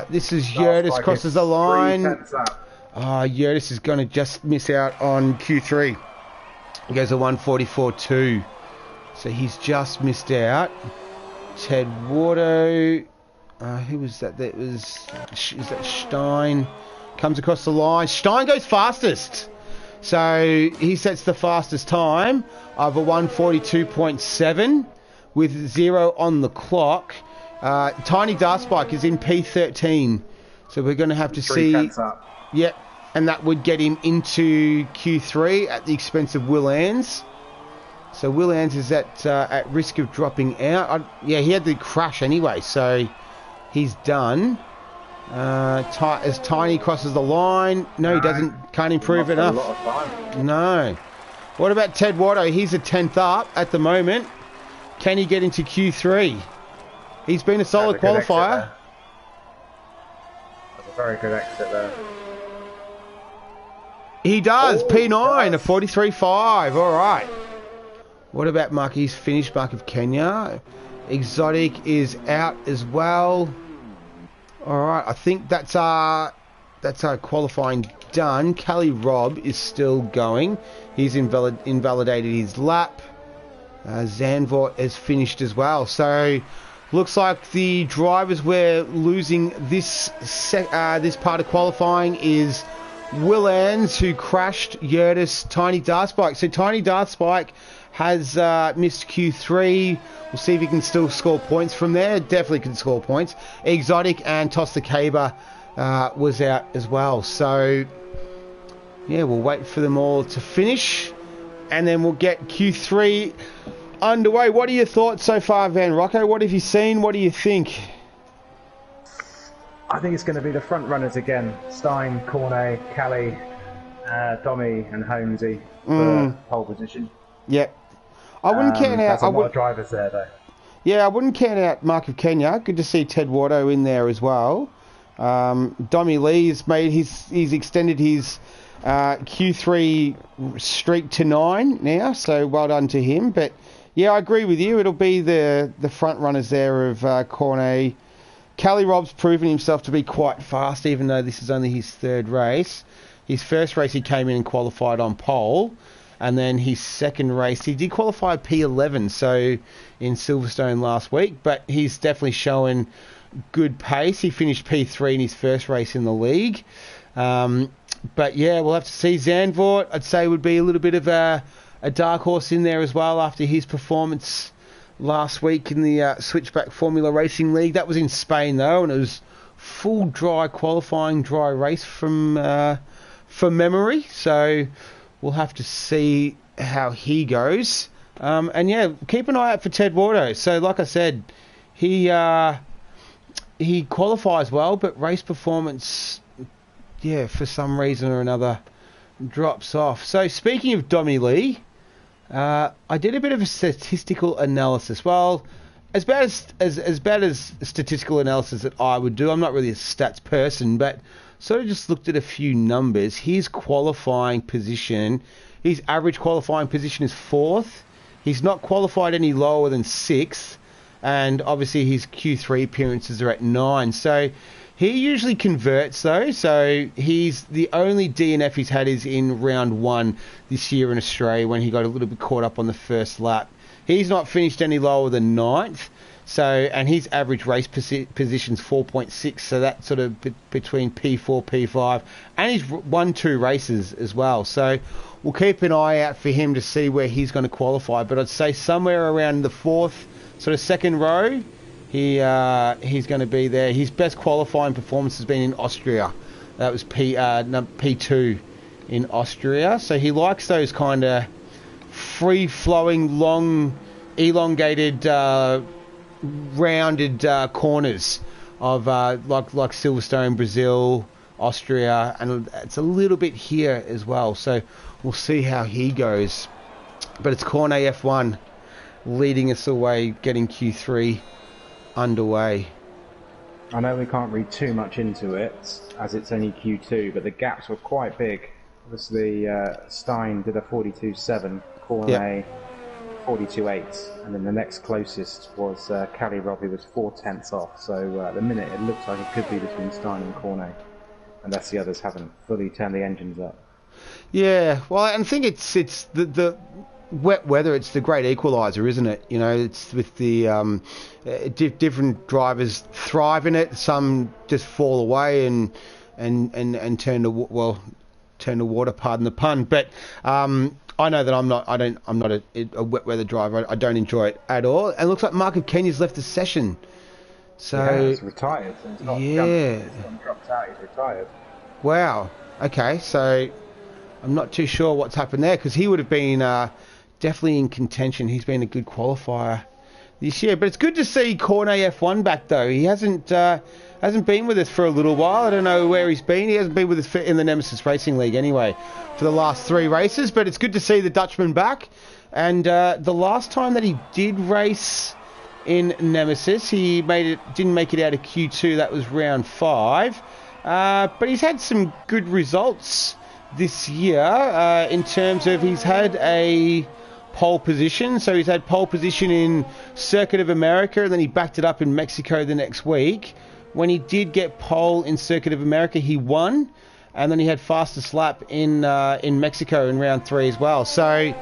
This is Yurtis, crosses the line. Yurtis is going to just miss out on Q3. He goes a 1:44.2. So he's just missed out. Ted Wardo. Who was that? Is that Stein? Comes across the line. Stein goes fastest. So he sets the fastest time of a 1:42.7 with 0 on the clock. Tiny Dark Spike is in P13. So we're going to have to see. Yep. And that would get him into Q3 at the expense of Will Ans. So Will Ans is at risk of dropping out. He had the crash anyway, so he's done. As Tiny crosses the line. No, he doesn't. Can't improve enough. A lot of time. No. What about Ted Watto? He's a 10th up at the moment. Can he get into Q3? He's been a solid qualifier. That's a very good exit there. He does. P9, a 43.5. All right. What about Marky's finish mark of Kenya? Exotic is out as well. All right. I think that's our qualifying done. Kelly Robb is still going. He's invalidated his lap. Zandvoort has finished as well. So looks like the drivers we're losing this part of qualifying is Will Ans, who crashed, Yurtis, Tiny Dartspike. So Tiny Dartspike has missed Q3. We'll see if he can still score points from there. Definitely can score points. Exotic and Toss the Caber was out as well. So yeah, we'll wait for them all to finish, and then we'll get Q3 underway. What are your thoughts so far, Van Rocco? What have you seen? What do you think? I think it's going to be the front runners again. Stein, Cornet, Callie, Domi and Holmesy for pole position. Yep. I wouldn't count out... There's a lot of drivers there, though. Yeah, I wouldn't count out Mark of Kenya. Good to see Ted Watto in there as well. Domi Lee's he's extended his Q3 streak to 9 now, so well done to him. But yeah, I agree with you. It'll be the front runners there of Cornet. Callie Robb's proven himself to be quite fast, even though this is only his third race. His first race he came in and qualified on pole, and then his second race he did qualify P11, so in Silverstone last week, but he's definitely showing good pace. He finished P3 in his first race in the league. But yeah, we'll have to see. Zandvoort, I'd say, would be a little bit of a dark horse in there as well after his performance last week in the Switchback Formula Racing League. That was in Spain though, and it was full dry qualifying, dry race from memory. So we'll have to see how he goes. And yeah, keep an eye out for Ted Watto. So like I said, he qualifies well, but race performance, yeah, for some reason or another, drops off. So speaking of Domi Lee, I did a bit of a statistical analysis. Well, as bad as statistical analysis that I would do, I'm not really a stats person, but sort of just looked at a few numbers. His qualifying position, his average qualifying position is 4th. He's not qualified any lower than 6th, and obviously his Q3 appearances are at 9. So he usually converts though, so he's the only DNF he's had is in round 1 this year in Australia when he got a little bit caught up on the first lap. He's not finished any lower than 9th, so, and his average race position's 4.6, so that's sort of between P4, P5, and he's won 2 races as well. So we'll keep an eye out for him to see where he's going to qualify, but I'd say somewhere around the 4th, sort of second row, he's going to be there. His best qualifying performance has been in Austria. That was P2 in Austria. So he likes those kind of free-flowing, long, elongated, rounded corners of like Silverstone, Brazil, Austria, and it's a little bit here as well. So we'll see how he goes. But it's Cornet F1 leading us away, getting Q3 underway. I know we can't read too much into it as it's only Q2, but the gaps were quite big. Obviously, Stein did a 42.7, Cornet 42.8, and then the next closest was Callie Robb, who was 4/10 off. So at the minute, it looks like it could be between Stein and Cornet, unless the others haven't fully turned the engines up. Yeah, well, I think it's the wet weather. It's the great equaliser, isn't it? You know, it's with the different drivers thrive in it. Some just fall away and turn to water. Pardon the pun. But I know that I'm not a wet weather driver. I don't enjoy it at all. And it looks like Mark of Kenya's left the session. So yeah, he's retired. So he's not dropped out. He's retired. Wow. Okay. So I'm not too sure what's happened there, because he would have been definitely in contention. He's been a good qualifier this year. But it's good to see Cornet F1 back, though. He hasn't Hasn't been with us for a little while. I don't know where he's been. He hasn't been with us in the Nemesis Racing League anyway for the last 3 races. But it's good to see the Dutchman back. And the last time that he did race in Nemesis, he didn't make it out of Q2. That was round 5. But he's had some good results this year in terms of he's had a pole position. So he's had pole position in Circuit of America, and then he backed it up in Mexico the next week. When he did get pole in Circuit of America, he won, and then he had fastest lap in Mexico in round 3 as well. So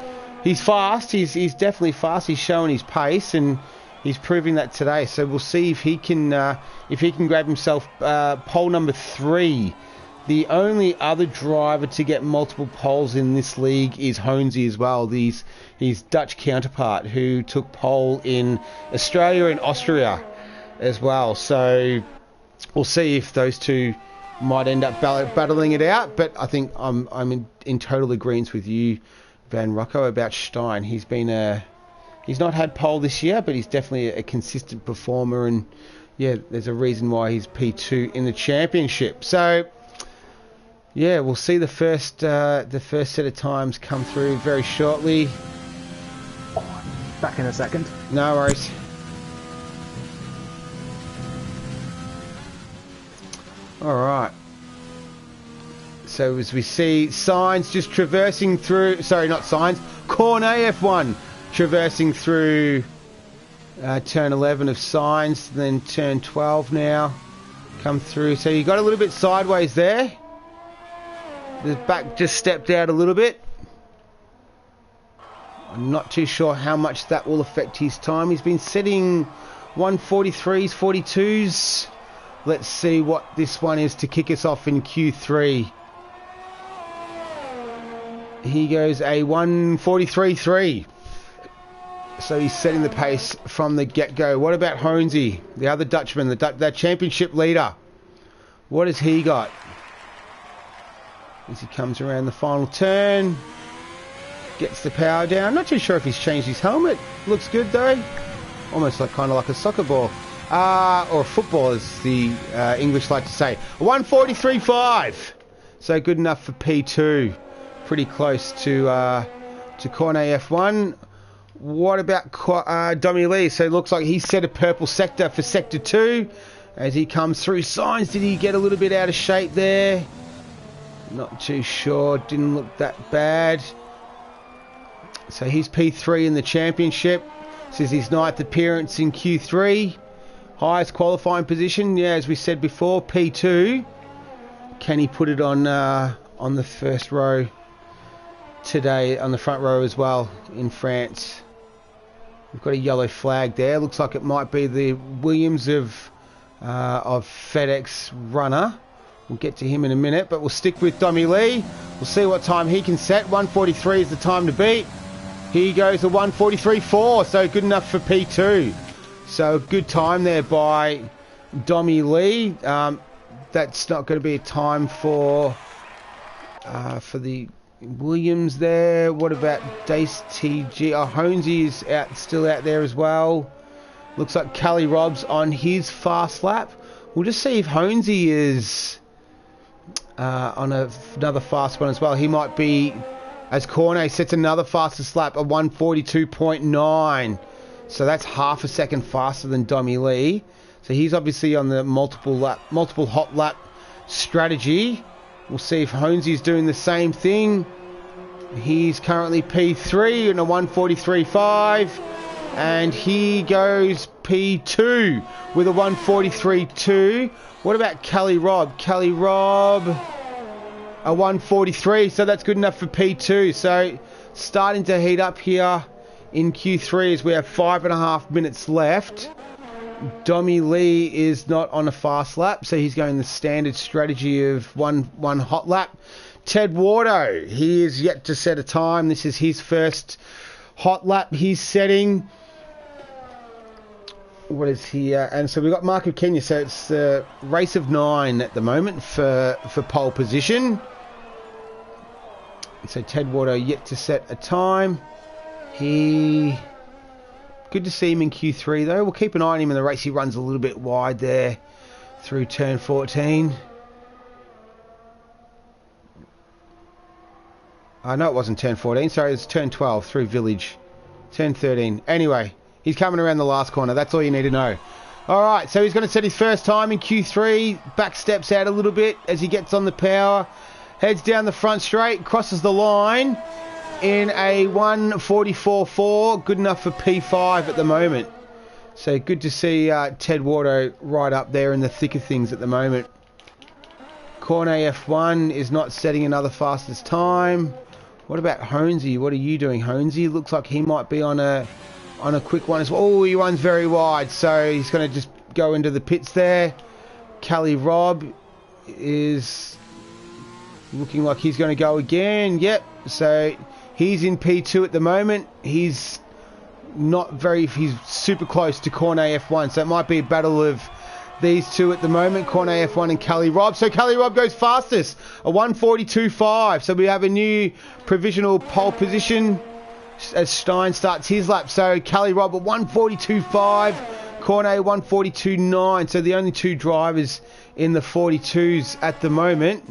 he's fast. He's definitely fast. He's showing his pace, and he's proving that today. So we'll see if he can grab himself pole number 3. The only other driver to get multiple poles in this league is Honesy as well. His Dutch counterpart, who took pole in Australia and Austria as well. So we'll see if those two might end up battling it out. But I think I'm in total agreement with you, Van Rocco, about Stein. He's not had pole this year, but he's definitely a consistent performer, and yeah, there's a reason why he's P2 in the championship. So yeah, we'll see the first set of times come through very shortly. Back in a second. No worries. Alright. So as we see, Signs just traversing through... Sorry, not Signs. Cornet F1 traversing through turn 11 of Signs, then turn 12 now. Come through. So you got a little bit sideways there. The back just stepped out a little bit. I'm not too sure how much that will affect his time. He's been setting 143s, 42s. Let's see what this one is to kick us off in Q3. He goes a 143.3. So he's setting the pace from the get-go. What about Honesy, the other Dutchman, the championship leader? What has he got? As he comes around the final turn, gets the power down. Not too sure if he's changed his helmet. Looks good though. Almost kind of like a soccer ball. Or a football, as the English like to say. 143.5. So good enough for P2. Pretty close to Cornet F1. What about Domi Lee? So it looks like he set a purple sector for Sector 2. As he comes through Signs, did he get a little bit out of shape there? Not too sure. Didn't look that bad. So he's P3 in the championship. This is his 9th appearance in Q3. Highest qualifying position. Yeah, as we said before, P2. Can he put it on the first row today, on the front row as well in France? We've got a yellow flag there. Looks like it might be the Williams of FedEx runner. We'll get to him in a minute, but we'll stick with Domi Lee. We'll see what time he can set. 143 is the time to beat. He goes a 143.4, so good enough for P2. So good time there by Domi Lee. That's not going to be a time for the Williams there. What about Dace TG? Oh, Honesy is still out there as well. Looks like Callie Robb's on his fast lap. We'll just see if Honesy is on another fast one as well. He might be, as Cornet sets another fastest lap, a 142.9. So that's half a second faster than Domi Lee. So he's obviously on the multiple hot lap strategy. We'll see if Honesy's doing the same thing. He's currently P3 in a 143.5. And he goes P2 with a 143.2. What about Callie Robb? Callie Robb, a 143. So that's good enough for P2. So starting to heat up here in Q3 as we have 5.5 minutes left. Domi Lee is not on a fast lap, so he's going the standard strategy of one hot lap. Ted Wardo, he is yet to set a time. This is his first hot lap he's setting. What is he? And so we've got Mark of Kenya, so it's the race of 9 at the moment for pole position. So Ted Wardo yet to set a time. Good to see him in Q3 though. We'll keep an eye on him in the race. He runs a little bit wide there through turn 14. No, it wasn't turn 14. Sorry, it's turn 12 through Village. Turn 13. Anyway, he's coming around the last corner. That's all you need to know. All right, so he's going to set his first time in Q3. Back steps out a little bit as he gets on the power. Heads down the front straight. Crosses the line in a 1:44.4. Good enough for P5 at the moment. So good to see Ted Wardo right up there in the thick of things at the moment. Cornet F1 is not setting another fastest time. What about Honesy? What are you doing, Honesy? Looks like he might be on a quick one as well. Oh, he runs very wide, so he's going to just go into the pits there. Cali Rob is looking like he's going to go again. Yep, so he's in P2 at the moment. He's super close to Cornet F1, so it might be a battle of these two at the moment, Cornet F1 and Cali Rob. So Cali Rob goes fastest, a 1:42.5. So we have a new provisional pole position as Stein starts his lap. So Cali Rob at 1:42.5, Cornet 1:42.9. So the only two drivers in the 42s at the moment.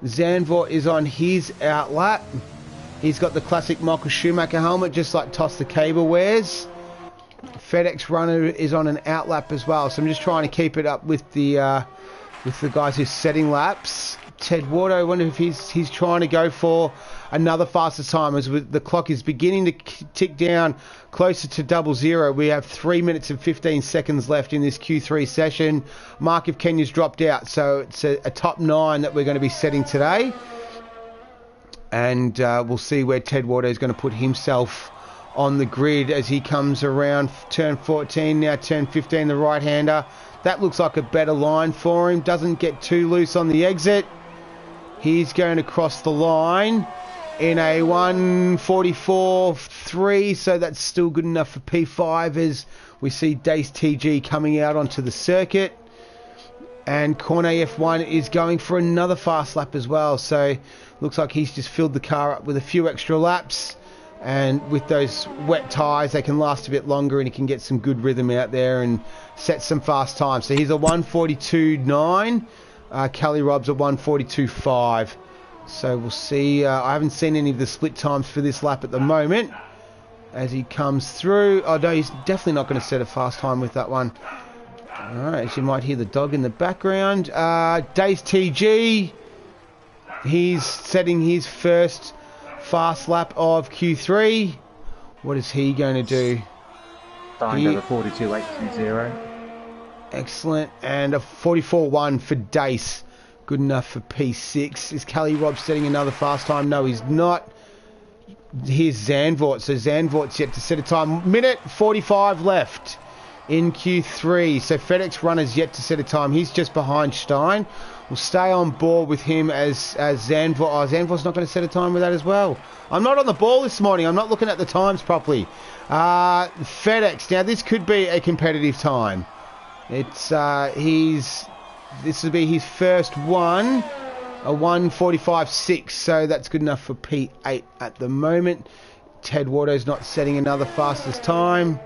Zandvoort is on his out lap. He's got the classic Michael Schumacher helmet, just like Toss the Cable wears. FedEx runner is on an out lap as well, so I'm just trying to keep it up with the guys who's setting laps. Ted Wardo, I wonder if he's trying to go for another fastest time as the clock is beginning to tick down closer to 00. We have 3 minutes and 15 seconds left in this Q3 session. Mark of Kenya's dropped out, so it's a top 9 that we're going to be setting today. And we'll see where Ted Wardo is going to put himself on the grid as he comes around turn 14, now turn 15, the right-hander. That looks like a better line for him. Doesn't get too loose on the exit. He's going to cross the line in a 1:44.3, so that's still good enough for P5 as we see Dace TG coming out onto the circuit. And Cornet F1 is going for another fast lap as well, so looks like he's just filled the car up with a few extra laps. And with those wet tyres, they can last a bit longer and he can get some good rhythm out there and set some fast times. So he's a 1:42.9. Cali Rob's a 1:42.5. So we'll see. I haven't seen any of the split times for this lap at the moment as he comes through. Oh, no, he's definitely not going to set a fast time with that one. All right, as you might hear the dog in the background. Dace TG, he's setting his first fast lap of Q3. What is he going to do? Starting at a 42.820. Excellent. And a 44.1 for Dace. Good enough for P6. Is Cali Rob setting another fast time? No, he's not. Here's Zandvoort. So Zandvoort's yet to set a time. Minute 45 left in Q3. So FedEx runner's yet to set a time. He's just behind Stein. We'll stay on board with him as Zandvoort. Oh, Zandvoort's not going to set a time with that as well. I'm not on the ball this morning. I'm not looking at the times properly. FedEx. Now, this could be a competitive time. It's this will be his first one, a 1:45.6. So that's good enough for P8 at the moment. Ted Wardo's not setting another fastest time.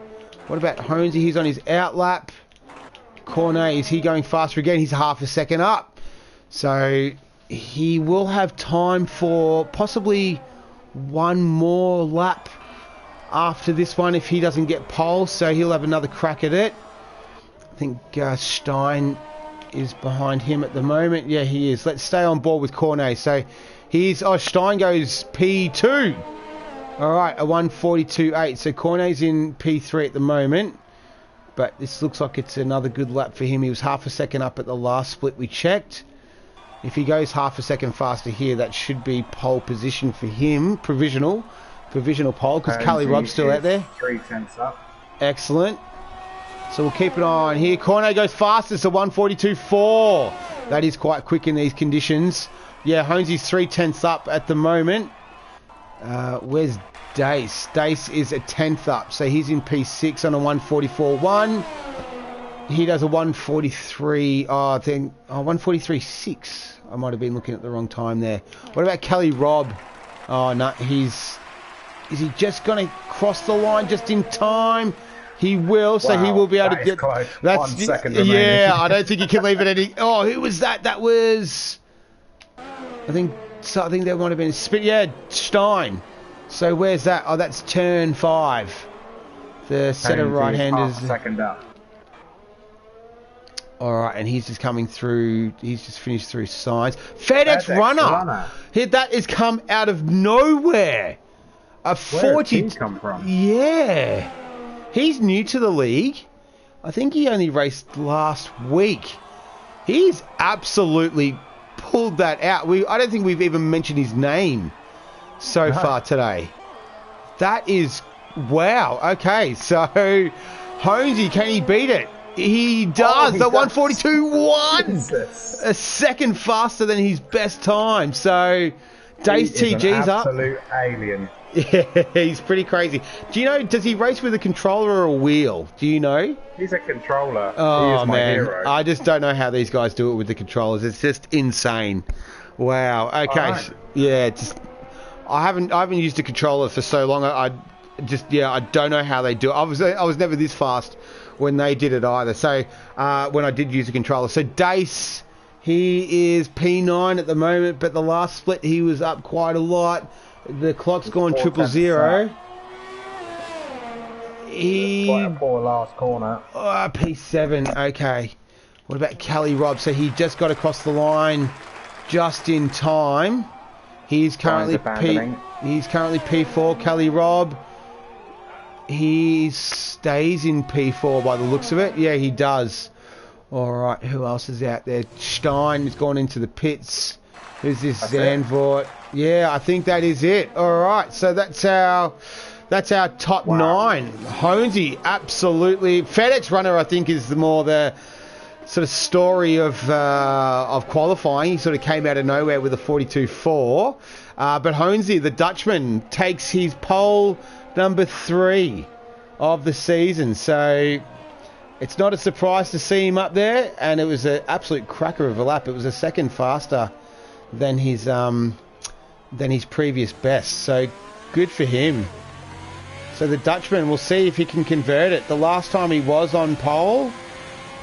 What about Honesy? He's on his out lap. Cornet, is he going faster again? He's half a second up. So he will have time for possibly one more lap after this one if he doesn't get pole. So he'll have another crack at it. I think Stein is behind him at the moment. Yeah, he is. Let's stay on board with Cornet. So Stein goes P2. All right, a 1:42.8. So Cornet's in P3 at the moment. But this looks like it's another good lap for him. He was half a second up at the last split we checked. If he goes half a second faster here, that should be pole position for him. Provisional pole, because Cali Rob's still out there. 3/10 up. Excellent. So we'll keep an eye on here. Cornet goes fastest, a 1:42.4. That is quite quick in these conditions. Yeah, Honesy's 3/10 up at the moment. Where's Dace? Dace is a 10th up, so he's in P6 on a 1:44.1. He does a 1:43.6. I might have been looking at the wrong time there. What about Cali Rob? Oh no, is he just going to cross the line just in time? He will, so he will be able to get... Close. That's 1 second remaining. Yeah, I don't think he can leave it any... Oh, who was that? That was... I think there might have been... Yeah, Stein. So where's that? Oh, that's turn 5. The set of right-handers... Second up. Alright, and he's just coming through... He's just finished through signs. FedEx runner! That has come out of nowhere! A 40... Where did he come from? Yeah! He's new to the league. I think he only raced last week. He's absolutely pulled that out. I don't think we've even mentioned his name so far today. That is... Wow. Okay, so... Honesy, can he beat it? He does. The 142.1. A second faster than his best time. So... Dace TG's up. Absolute alien. Yeah, he's pretty crazy. Do you know, does he race with a controller or a wheel? Do you know? He's a controller. Oh, he is my man. hero. I just don't know how these guys do it with the controllers. It's just insane. Wow. Okay. Right. Yeah, I haven't used a controller for so long. I don't know how they do it. I was never this fast when they did it either. So, when I did use a controller. So, Dace, he is P9 at the moment, but the last split he was up quite a lot. The clock's gone 000. Quite a poor last corner. P7. Okay. What about Kelly Robb? So he just got across the line just in time. He's currently P4. Kelly Robb. He stays in P4 by the looks of it. Yeah, he does. All right. Who else is out there? Stein has gone into the pits. Who's this? Zandvoort. Yeah, I think that is it. All right, so that's our top 9. Honesy, absolutely. FedEx runner, I think, is the sort of story of qualifying. He sort of came out of nowhere with a 42.4. But Honesy, the Dutchman, takes his pole number 3 of the season. So it's not a surprise to see him up there, and it was an absolute cracker of a lap. It was a second faster than his previous best, so good for him. So the Dutchman, we'll see if he can convert it. The last time he was on pole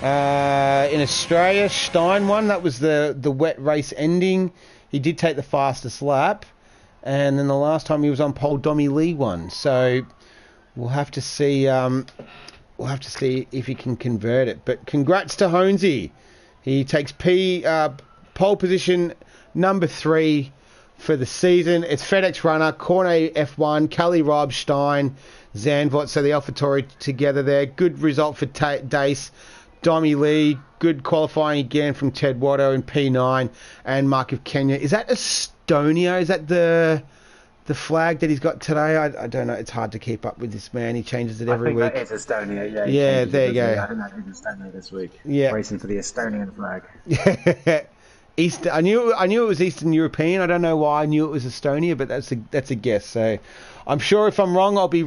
in Australia, Stein won. That was the wet race ending. He did take the fastest lap, and then the last time he was on pole, Dommy Lee won. So we'll have to see. We'll have to see if he can convert it. But congrats to Honesy. He takes pole position number 3 for the season. It's FedEx runner, Cornet F1, Kelly Robb, Stein, Zandvoort. So the AlphaTauri together there. Good result for Dace. Dommy Lee, good qualifying again from Ted Watto in P9, and Mark of Kenya. Is that Estonia? Is that the flag that he's got today? I don't know. It's hard to keep up with this man. He changes it every week. I think that is Estonia, yeah. Yeah, there you go. I think that is Estonia this week. Yeah. Racing for the Estonian flag. I knew it was Eastern European. I don't know why I knew it was Estonia, but that's a guess. So I'm sure if I'm wrong, I'll be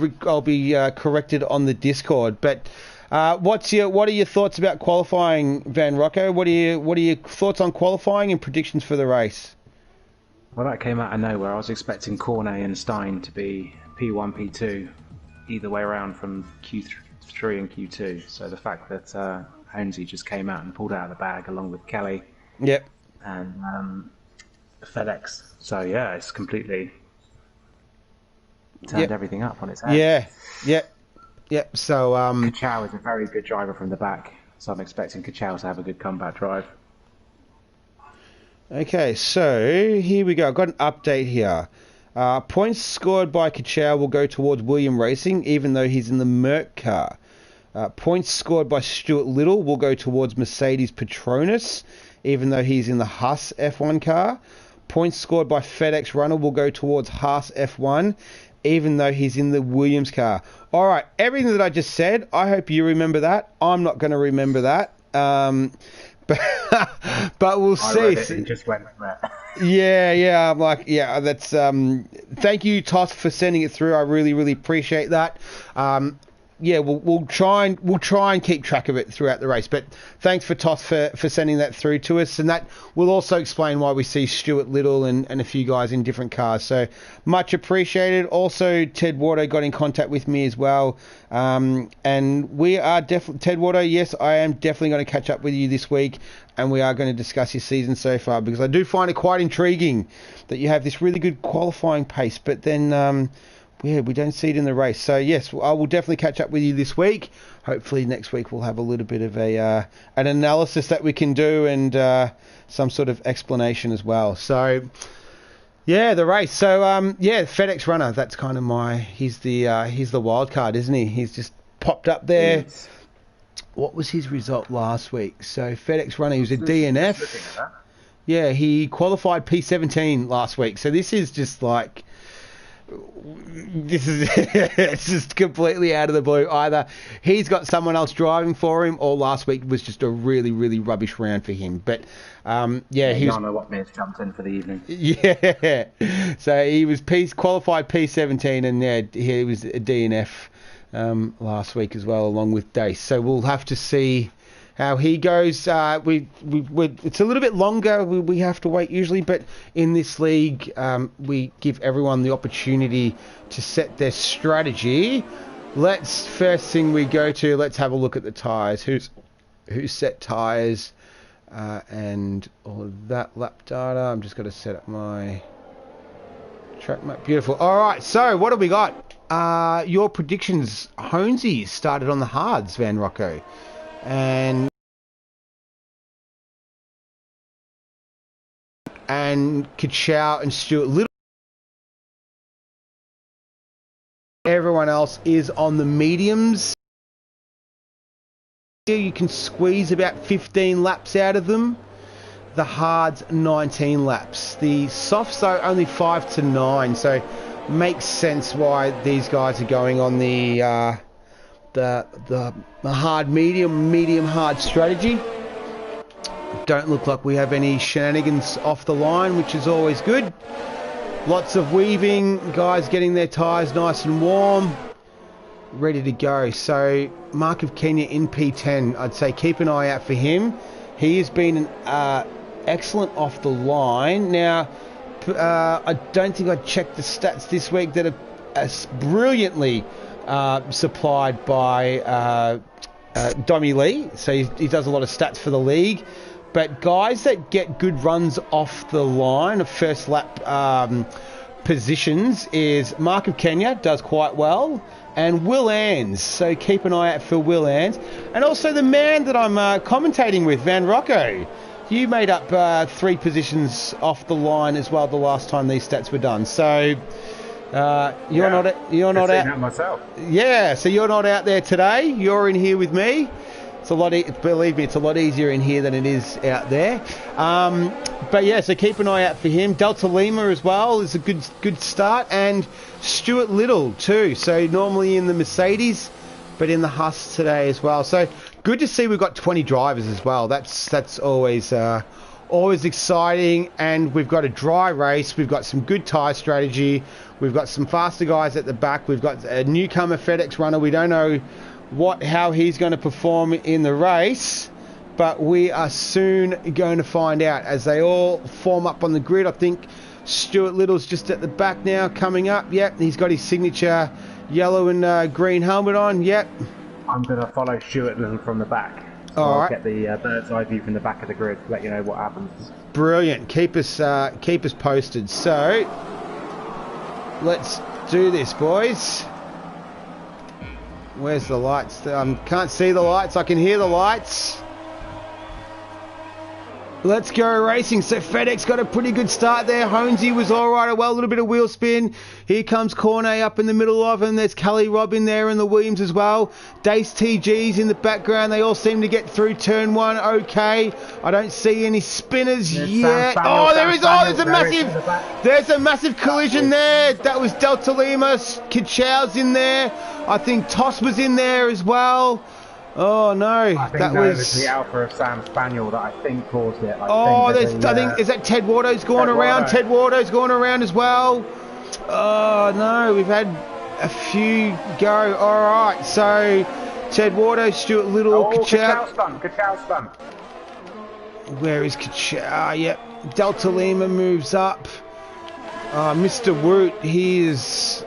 corrected on the Discord. But what are your thoughts about qualifying, Van Rocco? What are your thoughts on qualifying and predictions for the race? Well, that came out of nowhere. I was expecting Cornet and Stein to be P1, P2, either way around from Q3 and Q2. So the fact that Honesy just came out and pulled out of the bag along with Kelly. Yep. And FedEx. So yeah, it's completely turned everything up on its head. Yeah. So Kachow is a very good driver from the back, so I'm expecting Kachow to have a good comeback drive. Okay, so here we go. I've got an update here. Points scored by Kachow will go towards William Racing, even though he's in the Merc car. Points scored by Stuart Little will go towards Mercedes Petronas, even though he's in the Haas F1 car. Points scored by FedEx Runner will go towards Haas F1, even though he's in the Williams car. All right, everything that I just said, I hope you remember that. I'm not going to remember that. But we'll see. I read it and just went for it. Yeah, I'm like, that's... thank you, Toss, for sending it through. I really, really appreciate that. yeah, we'll try and keep track of it throughout the race. But thanks for Toss for sending that through to us, and that will also explain why we see Stuart Little and a few guys in different cars. So much appreciated. Also, Ted Wardo got in contact with me as well, and we are definitely Ted Wardo. Yes, I am definitely going to catch up with you this week, and we are going to discuss your season so far, because I do find it quite intriguing that you have this really good qualifying pace, but then yeah, we don't see it in the race. So yes, I will definitely catch up with you this week. Hopefully next week we'll have a little bit of an analysis that we can do, and some sort of explanation as well. So yeah, the race. So yeah, FedEx runner. That's kind of he's the wild card, isn't he? He's just popped up there. Yes. What was his result last week? So FedEx runner, he was a DNF. Yeah, he qualified P17 last week. So this is just like, it's just completely out of the blue. Either he's got someone else driving for him, or last week was just a really, really rubbish round for him. But yeah, he was. I don't know what man's jumped in for the evening. Yeah, so he was qualified P17, and yeah, he was a DNF last week as well, along with Dace. So we'll have to see how he goes. It's a little bit longer. We have to wait usually, but in this league, we give everyone the opportunity to set their strategy. First thing we go to, let's have a look at the tyres. Who's set tyres and all of that lap data. I'm just going to set up my track map. Beautiful. All right, so what have we got? Your predictions. Honesy started on the hards, Van Rocco. And Kachow and Stuart Little. Everyone else is on the mediums. You can squeeze about 15 laps out of them. The hards 19 laps. The softs though only 5 to 9. So makes sense why these guys are going on the hard medium hard strategy. Don't look like we have any shenanigans off the line, which is always good. Lots of weaving, guys getting their tyres nice and warm, ready to go. So Mark of Kenya in P10, I'd say keep an eye out for him. He has been an excellent off the line. Now I don't think I checked the stats this week that are brilliantly supplied by Dommy Lee, so he does a lot of stats for the league. But guys that get good runs off the line of first lap positions is Mark of Kenya, does quite well, and Will Anns. So keep an eye out for Will Anns. And also the man that I'm commentating with, Van Rocco. You made up 3 positions off the line as well the last time these stats were done. So you're not out myself. Yeah, so you're not out there today. You're in here with me. It's a lot. Believe me, it's a lot easier in here than it is out there. But yeah, so keep an eye out for him. Delta Lima as well is a good start, and Stuart Little too. So normally in the Mercedes, but in the Huss today as well. So good to see we've got 20 drivers as well. That's always exciting, and we've got a dry race. We've got some good tyre strategy. We've got some faster guys at the back. We've got a newcomer FedEx runner. We don't know how he's going to perform in the race, but we are soon going to find out as they all form up on the grid. I think Stuart Little's just at the back now, coming up. Yep, he's got his signature yellow and green helmet on. Yep. I'm going to follow Stuart Little from the back. So I'll get the bird's eye view from the back of the grid, let you know what happens. Brilliant. Keep us posted. So let's do this, boys. Where's the lights? Can't see the lights. I can hear the lights. Let's go racing. So FedEx got a pretty good start there. Honesy was all right. A little bit of wheel spin. Here comes Cornet up in the middle of him. There's Kelly Robin there in the Williams as well. Dace TG's in the background. They all seem to get through turn 1 okay. I don't see any spinners yet. There's a massive collision there. That was Delta Lima. Kachow's in there. I think Toss was in there as well. Oh no, I think that was the Alpha of Sam Spaniel that I think caused it. I think is that Ted Wardo's going around? Ted Wardo's going around as well. Oh no, we've had a few go. All right, so Ted Wardo, Stuart Little, Kachow spun. Where is Kachow? Yep. Delta Lima moves up. Mr. Woot, he is...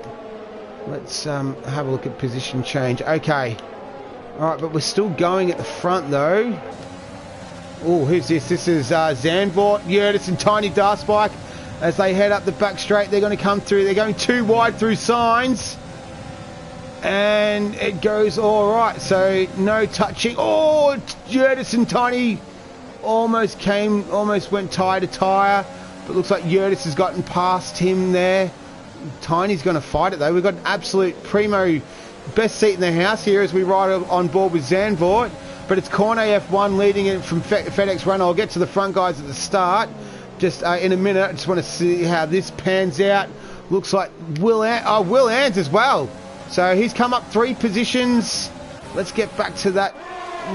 Let's have a look at position change. Okay. All right, but we're still going at the front, though. Oh, who's this? This is Zandvoort, Yurtis and Tiny Darspike. As they head up the back straight, they're going to come through. They're going too wide through signs. And it goes all right. So no touching. Oh, Yurtis and Tiny almost went tyre to tyre. But looks like Yurtis has gotten past him there. Tiny's going to fight it, though. We've got an absolute primo best seat in the house here as we ride on board with Zandvoort. But it's Cornet F1 leading it from FedEx Run. I'll get to the front guys at the start just in a minute. I just want to see how this pans out. Looks like Will Ans as well. So he's come up 3 positions. Let's get back to that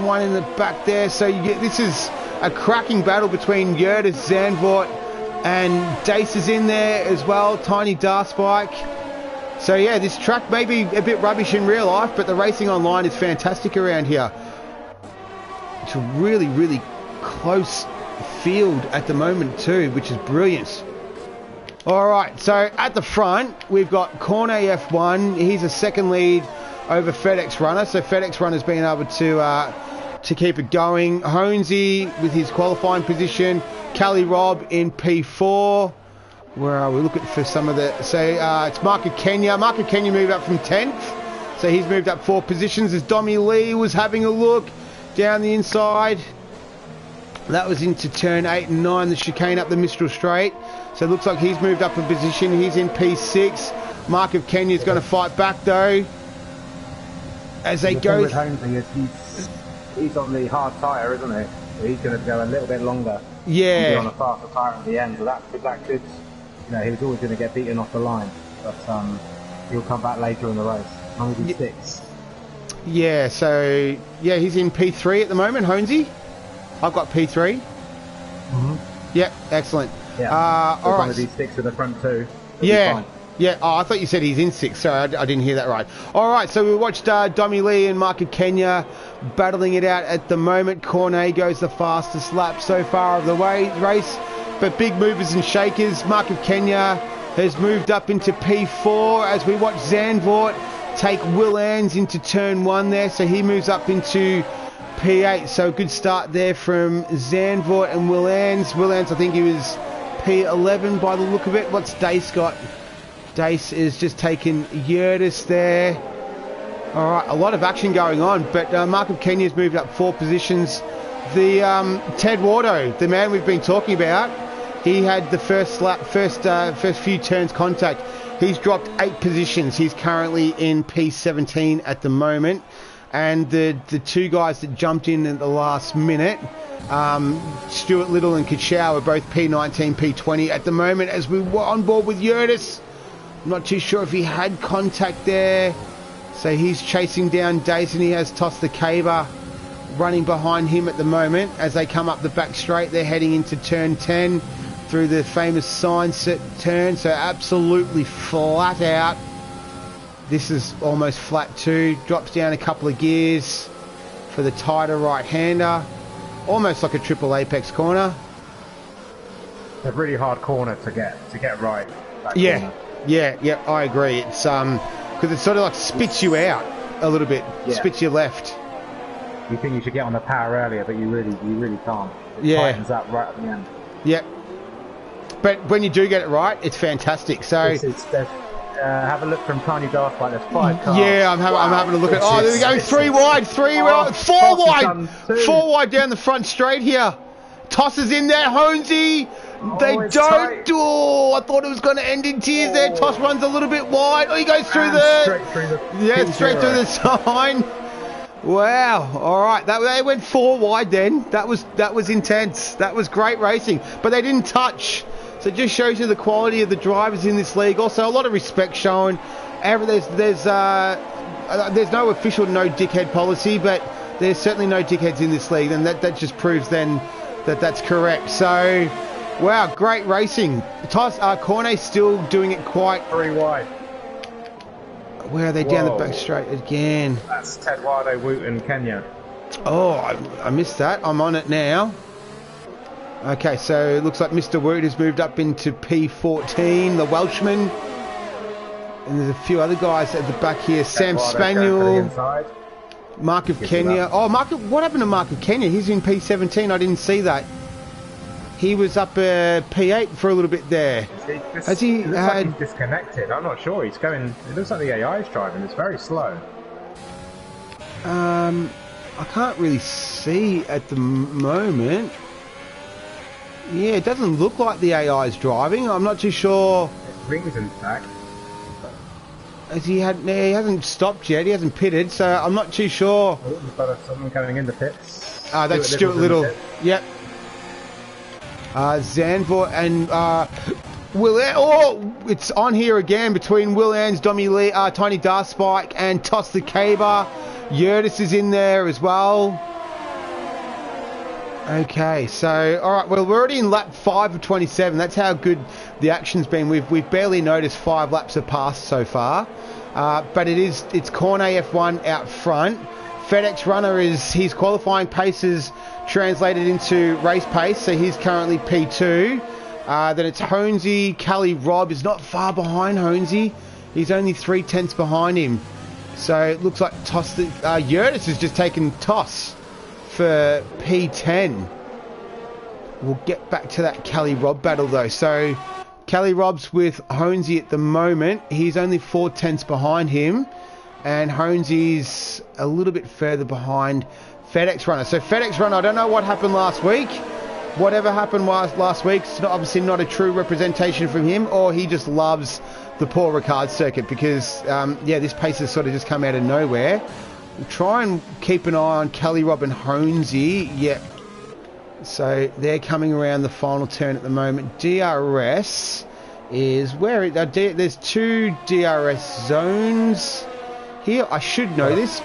one in the back there. So this is a cracking battle between Yurtis, Zandvoort, and Dace is in there as well. Tiny Darspike. So yeah, this track may be a bit rubbish in real life, but the racing online is fantastic around here. It's a really, really close field at the moment too, which is brilliant. Alright, so at the front, we've got Cornet F1. He's a second lead over FedEx Runner. So FedEx Runner's been able to keep it going. Honesy with his qualifying position. Callie Robb in P4. Where are we looking for some of the... So it's Marco Kenya. Marco Kenya moved up from 10th. So he's moved up 4 positions as Dommy Lee was having a look down the inside. That was into turn 8 and 9, the chicane up the Mistral Straight. So it looks like he's moved up a position. He's in P6. Mark of Kenya's going to fight back, though. As they go... With Holmesy, he's on the hard tyre, isn't he? So he's going to go a little bit longer. Yeah. He's on a faster tyre at the end. So that could... You know, he was always going to get beaten off the line. But he'll come back later in the race. As long as he sticks. Yeah, so... Yeah, he's in P3 at the moment, Honesy. I've got P3. Yep, excellent. Yeah. All right. As he sticks to the front 2. Yeah. Yeah. Oh, I thought you said he's in 6. Sorry, I didn't hear that right. All right. So we watched Dommy Lee and Mark of Kenya battling it out at the moment. Cornet goes the fastest lap so far of the race, but big movers and shakers. Mark of Kenya has moved up into P4 as we watch Zandvoort take Will Ans into turn 1 there. So he moves up into P8, so good start there from Zandvoort and Will Ans. Will Ans, I think he was P11 by the look of it. What's Dace got? Dace is just taking Yurtis there. All right, a lot of action going on, but Mark of Kenya's moved up 4 positions. The Ted Wardo, the man we've been talking about, he had the first few turns contact. He's dropped 8 positions. He's currently in P17 at the moment. And the 2 guys that jumped in at the last minute, Stuart Little and Kachow, are both P19, P20 at the moment as we were on board with Yurtis. I'm not too sure if he had contact there. So he's chasing down Dace, and he has tossed the caber running behind him at the moment. As they come up the back straight, they're heading into turn 10 through the famous sign set turn. So absolutely flat out. This is almost flat too. Drops down a couple of gears for the tighter right-hander. Almost like a triple apex corner. A really hard corner to get right. Yeah, yeah, I agree. It's because it sort of like spits you out a little bit. Yeah. Spits you left. You think you should get on the power earlier, but you really can't. It tightens up right at the end. Yep. But when you do get it right, it's fantastic. So. Have a look from Tiny Darspike. There's 5 cars. Yeah, I'm having a look at. Oh, there we go. 3 wide, 4 wide, 4 wide down the front straight here. Tosses in there, Honesy. They don't. Tight. Oh, I thought it was going to end in tears there. Toss runs a little bit wide. Oh, he goes through straight through the sign. Wow. All right. They went 4 wide then. That was intense. That was great racing. But they didn't touch. So it just shows you the quality of the drivers in this league. Also, a lot of respect shown. There's no official no dickhead policy, but there's certainly no dickheads in this league, and that just proves then that's correct. So, wow, great racing. Cornet's still doing it quite... 3 wide. Where are they? Down the back straight again. That's Tedwado Woot in Kenya. Oh, I missed that. I'm on it now. Okay, so it looks like Mr. Woot has moved up into P14, the Welshman. And there's a few other guys at the back here. Sam Spaniel, Mark of Kenya. Oh, what happened to Mark of Kenya? He's in P17. I didn't see that. He was up P8 for a little bit there. Has he had... like he's disconnected. I'm not sure. He's going... It looks like the AI is driving. It's very slow. I can't really see at the moment. Yeah, it doesn't look like the AI is driving. I'm not too sure. It rings in fact. He hasn't stopped yet. He hasn't pitted, so I'm not too sure. Oh, we've got someone coming in the pits. That's Stuart Little. Yep. Zanvor and Will. Oh, it's on here again between Will Ans, Tommy Lee, Tiny Darspike, and Toss the Caber. Yurtis is in there as well. Okay, so all right. Well, we're already in lap 5 of 27. That's how good the action's been. We've barely noticed 5 laps have passed so far, but it's Cornet F1 out front. FedEx Runner his qualifying paces translated into race pace, so he's currently P2. Then it's Honesy. Callie Robb is not far behind Honesy. He's only 3/10 behind him. So it looks like Yurtis has just taken Toss for P10. We'll get back to that Callie Robb battle though. So Callie Robb's with Honesy at the moment. He's only 4/10 behind him. And Honesy's a little bit further behind FedEx Runner. So FedEx Runner, I don't know what happened last week. Whatever happened last week, it's obviously not a true representation from him, or he just loves the Paul Ricard circuit because, this pace has sort of just come out of nowhere. We'll try and keep an eye on Callie Robb and Honesy. Yep. So they're coming around the final turn at the moment. DRS is where there's 2 DRS zones here. I should know this.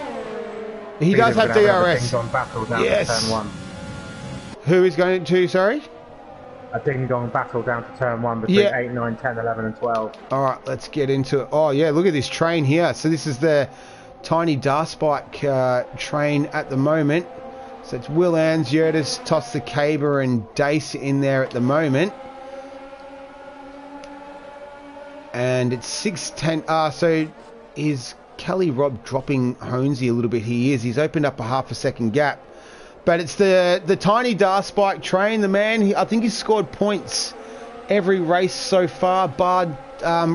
He does have DRS. Yes. To turn 1. Who is going to, sorry? A ding-dong battle down to turn 1 between 8, 9, 10, 11 and 12. Alright, let's get into it. Oh yeah, look at this train here. So this is the Tiny Darspike train at the moment. So it's Will Ans, Yurtis, Toss the Caber and Dace in there at the moment. And it's 6:10. So is Callie Robb dropping Honesy a little bit? He is. He's opened up a half a second gap. But it's the Tiny Darspike train. The man, I think he's scored points every race so far, bar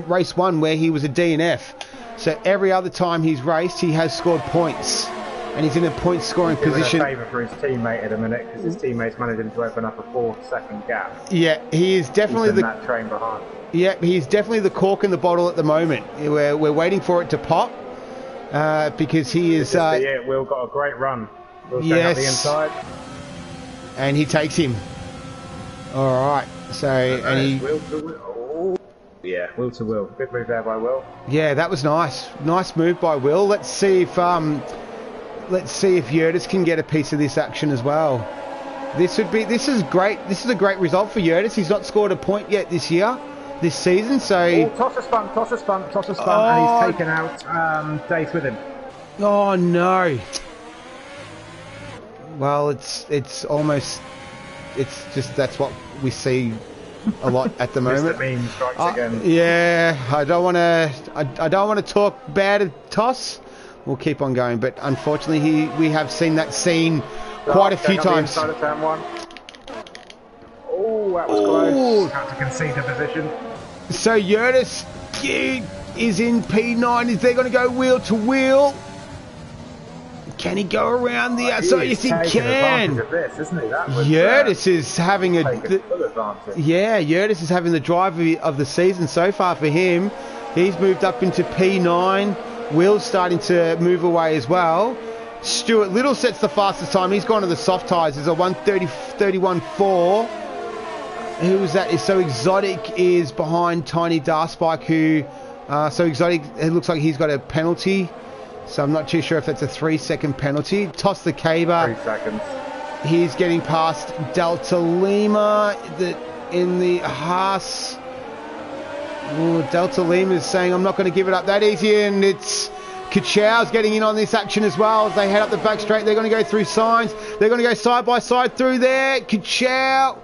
race 1 where he was a DNF. So every other time he's raced, he has scored points. And he's in a point scoring position. Doing a favour for his teammate at a minute because his teammate's managing to open up a 4-second gap. Yeah, he is definitely that train behind. Yeah, he's definitely the cork in the bottle at the moment. We're waiting for it to pop because he is. Will got a great run. Will's yes. The inside. And he takes him. All right. So Will to Will. Oh. Yeah, Will to Will. Good move there by Will. Yeah, that was nice. Nice move by Will. Let's see if Yurtis can get a piece of this action as well. This is great. This is a great result for Yurtis. He's not scored a point yet this season. So toss a spun, and he's taken out Dace with him. Oh no. Well, it's just that's what we see a lot at the moment. Mr. Bean strikes again. Yeah, I don't want to talk bad of Toss. We'll keep on going, but unfortunately, we have seen that scene quite a few times. Oh, that was close. Had to concede the position. So Yurtis is in P9. Is they going to go wheel to wheel? Can he go around the outside? Yes, he can. Of this, isn't he? Yurtis is having Yurtis is having the drive of the season so far for him. He's moved up into P9. Will's starting to move away as well. Stuart Little sets the fastest time. He's gone to the soft tyres. There's a 1:31.4. Who was that? So Exotic is behind Tiny Darspike, who... so Exotic, it looks like he's got a penalty. So I'm not too sure if that's a 3-second penalty. Toss the Caber. 3 seconds. He's getting past Delta Lima in the Haas. Ooh, Delta Lima is saying, I'm not going to give it up that easy, and it's Kachow's getting in on this action as well as they head up the back straight. They're going to go through signs. They're going to go side by side through there. Kachow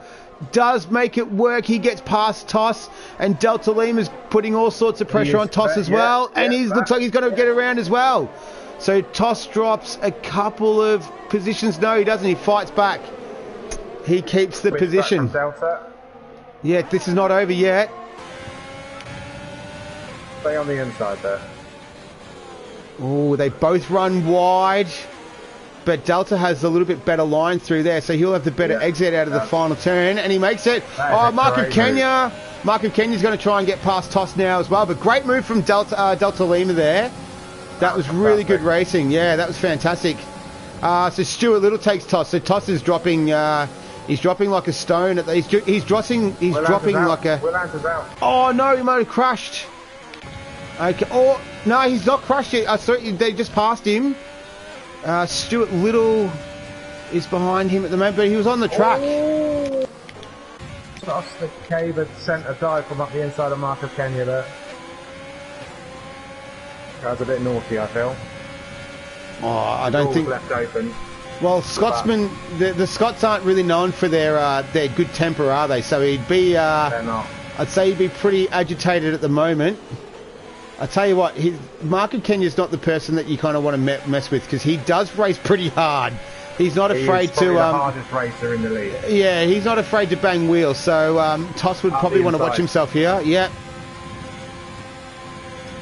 does make it work. He gets past Toss, and Delta Lima's putting all sorts of pressure on Toss as well, and he looks like he's going to get around as well. So Toss drops a couple of positions. No, he doesn't. He fights back. He keeps the position. Yeah, this is not over yet. Stay on the inside there. Oh, they both run wide, but Delta has a little bit better line through there, so he'll have the better exit out of the final turn, and he makes it. Oh, Mark of Kenya. Mark of Kenya's going to try and get past Toss now as well, but great move from Delta Lima there. That was really good racing. Yeah, that was fantastic. So Stuart Little takes Toss. So Toss is dropping. He's dropping like a stone. He's dropping like a. Oh no, he might have crashed. Okay. Oh no, he's not crushed it. I thought they just passed him. Stuart Little is behind him at the moment, but he was on the track. Austin Cave had sent a dive from up the inside of Mark of Kenya there. That was a bit naughty, I feel. Oh, I don't think. Left open. Well, Scotsmen, the Scots aren't really known for their good temper, are they? So he'd be. They're not. I'd say he'd be pretty agitated at the moment. I tell you what, Mark of Kenya's not the person that you kind of want to mess with, because he does race pretty hard. He's not afraid to. The hardest racer in the league. Yeah, he's not afraid to bang wheels. So Toss would probably want to watch himself here. Yeah.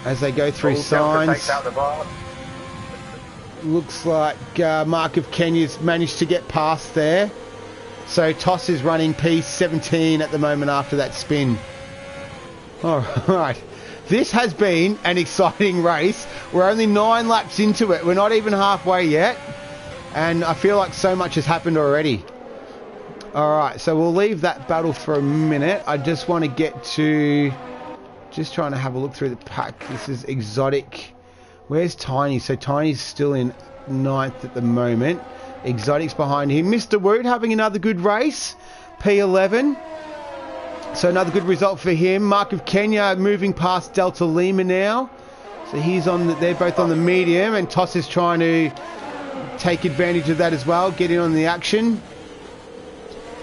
As they go through signs. Takes out the bar. Looks like Mark of Kenya's managed to get past there. So Toss is running P17 at the moment after that spin. All right. This has been an exciting race. We're only 9 laps into it. We're not even halfway yet. And I feel like so much has happened already. All right, so we'll leave that battle for a minute. I just want to get to... Just trying to have a look through the pack. This is Exotic. Where's Tiny? So Tiny's still in 9th at the moment. Exotic's behind him. Mr. Wood having another good race. P11. So another good result for him. Mark of Kenya moving past Delta Lima now. So he's on. They're both on the medium, and Toss is trying to take advantage of that as well. Get in on the action.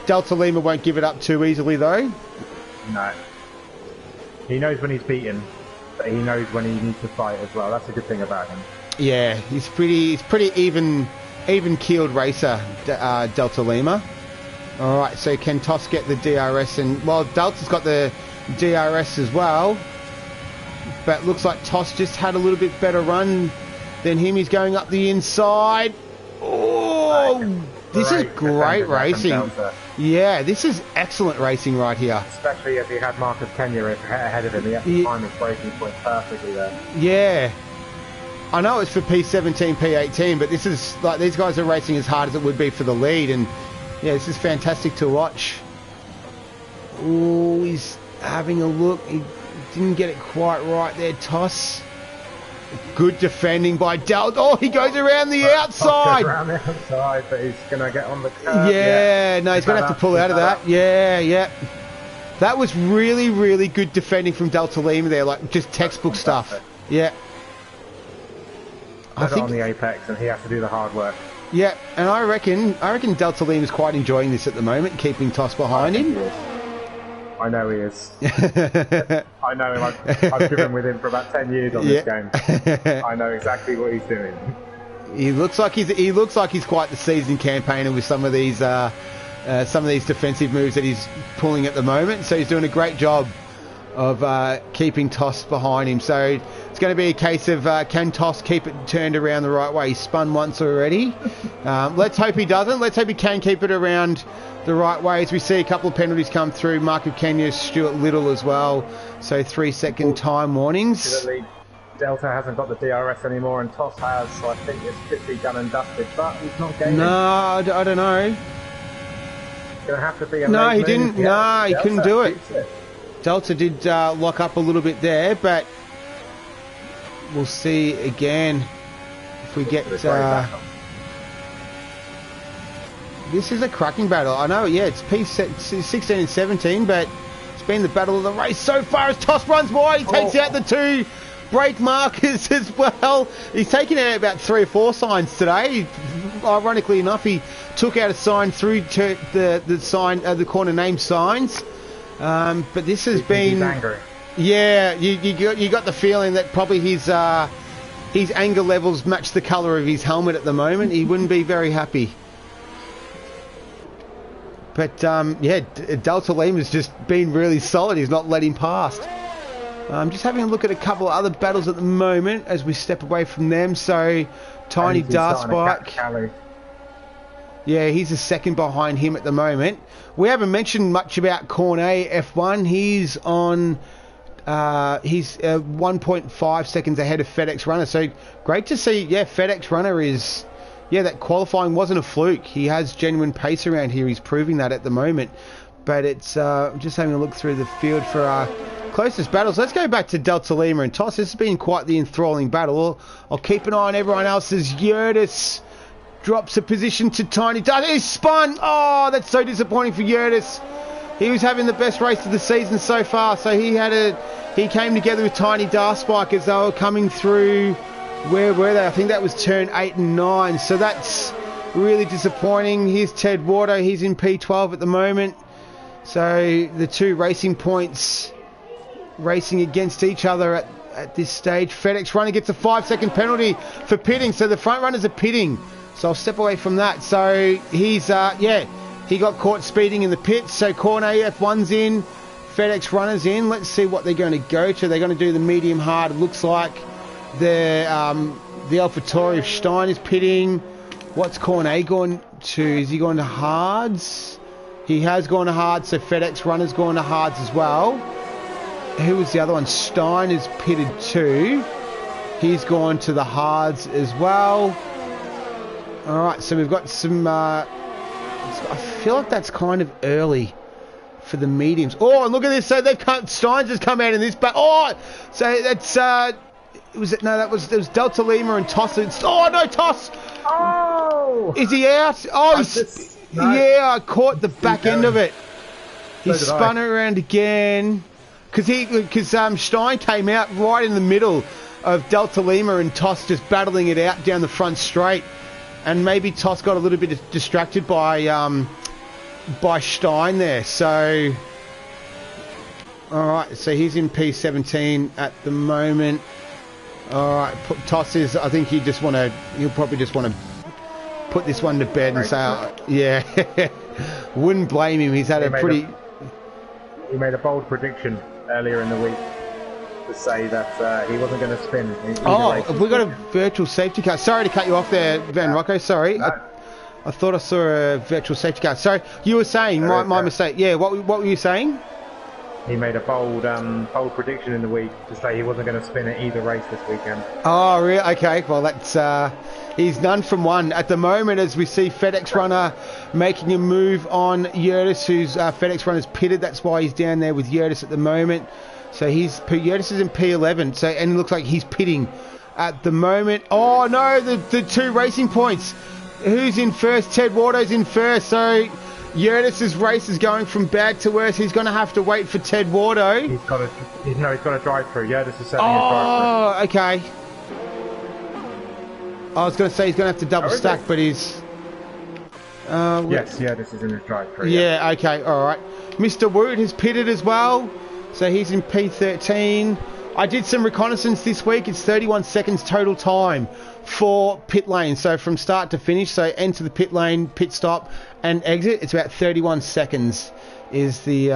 Delta Lima won't give it up too easily, though. No. He knows when he's beaten, but he knows when he needs to fight as well. That's a good thing about him. Yeah, he's pretty even-keeled racer, Delta Lima. All right, so can Toss get the DRS? And well, Delta's got the DRS as well, but looks like Toss just had a little bit better run than him. He's going up the inside. Oh, this is great racing. Yeah, this is excellent racing right here. Especially if he had Mark of Kenya ahead of him. He had to time his braking point perfectly there. Yeah. I know it's for P17, P18, but this is like these guys are racing as hard as it would be for the lead, and yeah, this is fantastic to watch. Oh, he's having a look. He didn't get it quite right there, Toss. Good defending by Delta. Oh, he goes around the outside. Goes around the outside, but he's going to get on the curve. Yeah, no, he's going to have to pull out of that. Yeah. That was really, really good defending from Delta Lima there, like just textbook stuff. Yeah. I think on the apex, and he has to do the hard work. Yeah, and I reckon Delta Lima is quite enjoying this at the moment, keeping Toss behind him. I know he is. I know him. I've driven with him for about 10 years on this game. I know exactly what he's doing. He looks like he's quite the seasoned campaigner with some of these defensive moves that he's pulling at the moment. So he's doing a great job of keeping Toss behind him. So it's going to be a case of can Toss keep it turned around the right way? He's spun once already. Let's hope he doesn't. Let's hope he can keep it around the right way, as we see a couple of penalties come through. Mark of Kenya, Stuart Little as well. So 3-second time warnings. Delta hasn't got the DRS anymore, and Toss has, so I think it's pretty done and dusted, but he's not gaining. No, I don't know. It's going to have to be a No, he didn't. No, he couldn't do it. Delta did lock up a little bit there, but we'll see again if we get... This is a cracking battle. I know, yeah, it's P16 and 17, but It's been the battle of the race so far as Toss runs wide. He takes out the 2 brake markers as well. He's taken out about 3 or 4 signs today. Ironically enough, he took out a sign through to the sign, the corner name signs. But this has been... He's angry. Yeah, you got the feeling that probably his anger levels match the colour of his helmet at the moment. He wouldn't be very happy. But yeah, Delta Lima's just been really solid. He's not let him past. I'm just having a look at a couple of other battles at the moment as we step away from them. So, Tiny Darspike. Yeah, he's a second behind him at the moment. We haven't mentioned much about Cornet F1. He's on... he's 1.5 seconds ahead of FedEx Runner. So, great to see. Yeah, FedEx Runner is... Yeah, that qualifying wasn't a fluke. He has genuine pace around here. He's proving that at the moment. But it's just having a look through the field for our closest battles. Let's go back to Delta Lima and Toss. This has been quite the enthralling battle. I'll keep an eye on everyone else as Yurtis drops a position to Tiny Darspike. He's spun! Oh, that's so disappointing for Yurtis. He was having the best race of the season so far. So he came together with Tiny Darspike as they were coming through... Where were they? I think that was turn 8 and 9. So that's really disappointing. Here's Ted Wardo. He's in P12 at the moment. So the 2 racing points racing against each other at this stage. FedEx Runner gets a 5-second penalty for pitting. So the front runners are pitting. So I'll step away from that. So he's, he got caught speeding in the pits. So Cornet F1's in. FedEx Runner's in. Let's see what they're going to go to. They're going to do the medium hard, it looks like. The AlphaTauri of Stein is pitting. What's Cornet going to? Is he going to hards? He has gone to hards, so FedEx Runner's gone to hards as well. Who was the other one? Stein is pitted too. He's gone to the hards as well. Alright, so we've got some... I feel like that's kind of early for the mediums. Oh, and look at this. So Stein's has come out in this... Oh! So that's... there was Delta Lima and Toss. Oh no, Toss! Oh! Is he out? Oh, yeah, I caught the back end of it. He spun around again because Stein came out right in the middle of Delta Lima and Toss just battling it out down the front straight, and maybe Toss got a little bit distracted by Stein there. So, all right, so he's in P17 at the moment. All right, Toss is. I think he'll probably just want to put this one to bed and say, yeah, wouldn't blame him. He's had He made a bold prediction earlier in the week to say that he wasn't going to spin. Have we got a virtual safety car? Sorry to cut you off there, Van Rocco. Sorry, no. I thought I saw a virtual safety car. Sorry, you were saying my mistake. Yeah, what were you saying? He made a bold prediction in the week to say he wasn't going to spin at either race this weekend. Oh, really? Okay. Well, that's he's none from one at the moment. As we see FedEx Runner making a move on Yurtis, who's FedEx Runner's pitted. That's why he's down there with Yurtis at the moment. So Yurtis is in P11. So and it looks like he's pitting at the moment. Oh no, the 2 racing points. Who's in first? Ted Wardo's in first. So Yurtis' race is going from bad to worse. He's going to have to wait for Ted Wardo. He's got to drive through. Yurtis is setting his drive through. Oh, okay. I was going to say he's going to have to double stack, but he's... yes, Yurtis is in his drive through. Yeah, okay, all right. Mr. Wood has pitted as well, so he's in P13. I did some reconnaissance this week. It's 31 seconds total time for pit lane. So from start to finish, so enter the pit lane, pit stop, and exit. It's about 31 seconds is the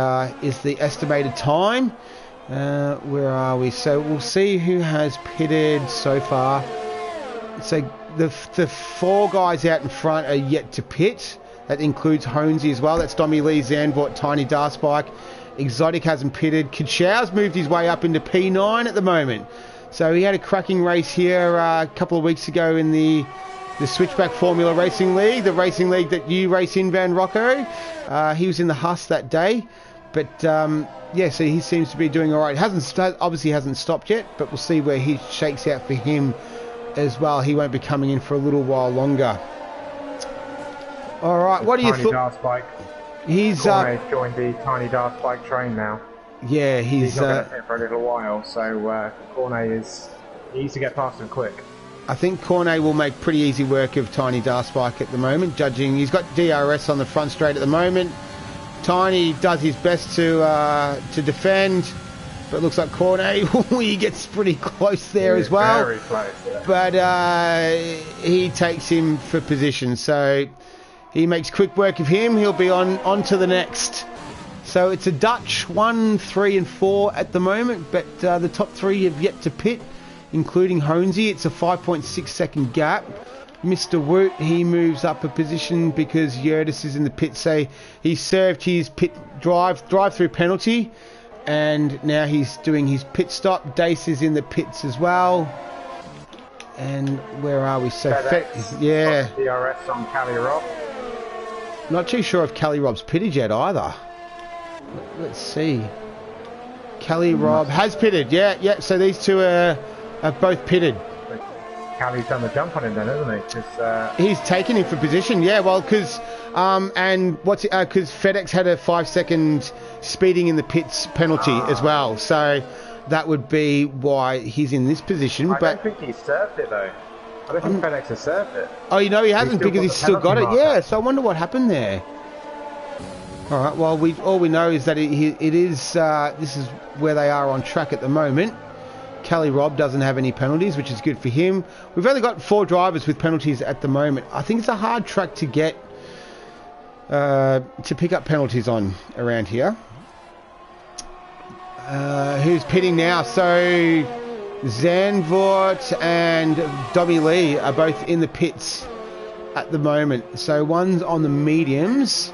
estimated time. Where are we? So we'll see who has pitted so far. So the 4 guys out in front are yet to pit. That includes Honesy as well. That's Dommy Lee, Zandvoort, Tiny Darspike. Exotic hasn't pitted. Kachow's moved his way up into P9 at the moment. So he had a cracking race here a couple of weeks ago in the Switchback Formula Racing League, the racing league that you race in, Van Rocco. He was in the Huss that day. But, yeah, so he seems to be doing all right. Obviously hasn't stopped yet, but we'll see where he shakes out for him as well. He won't be coming in for a little while longer. All right, what do you think? Darspike. He's joined the Tiny Darspike train now. Yeah, he's not going to fit for a little while, so Cornet is easy to get past him quick. I think Cornet will make pretty easy work of Tiny Darspike at the moment, judging he's got DRS on the front straight at the moment. Tiny does his best to defend, but it looks like Cornet, he gets pretty close there as well. Very close, yeah. But he takes him for position, so he makes quick work of him. He'll be on to the next. So it's a Dutch 1, 3 and 4 at the moment, but the top 3 have yet to pit, including Honesy. It's a 5.6 second gap. Mr. Woot, he moves up a position because Yurtis is in the pit. So he served his pit drive-through penalty, and now he's doing his pit stop. Dace is in the pits as well. And where are we? So yeah. DRS on Cali Rob. Not too sure if Cali Rob's pitted yet either. Let's see. Cali Rob has pitted. Yeah. So these two are both pitted. Cali's done the jump on him then, hasn't he? He's taken him for position, yeah. Well, because FedEx had a 5-second speeding in the pits penalty as well, so that would be why he's in this position. I don't think he served it though. I don't think FedEx has served it. Oh, you know he hasn't because he's still got it. Yeah, so I wonder what happened there. All right. Well, all we know is that it is this is where they are on track at the moment. Cali Rob doesn't have any penalties, which is good for him. We've only got 4 drivers with penalties at the moment. I think it's a hard track to get to pick up penalties on around here. Who's pitting now? So Zandvoort and Dobby Lee are both in the pits at the moment. So one's on the mediums.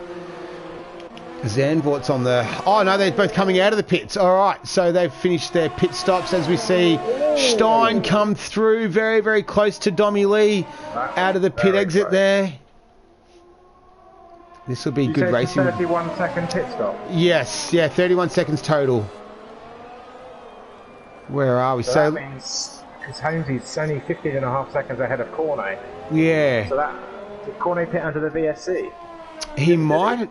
Zandvoort's on the... Oh, no, they're both coming out of the pits. All right, so they've finished their pit stops as we see Stein come through very, very close to Dommy Lee out of the pit exit there. This will be good racing. 31-second pit stop? Yes, yeah, 31 seconds total. Where are we? So that means because Holmesy's only 15.5 seconds ahead of Cornet. Yeah. So did Cornet pit under the VSC? He might.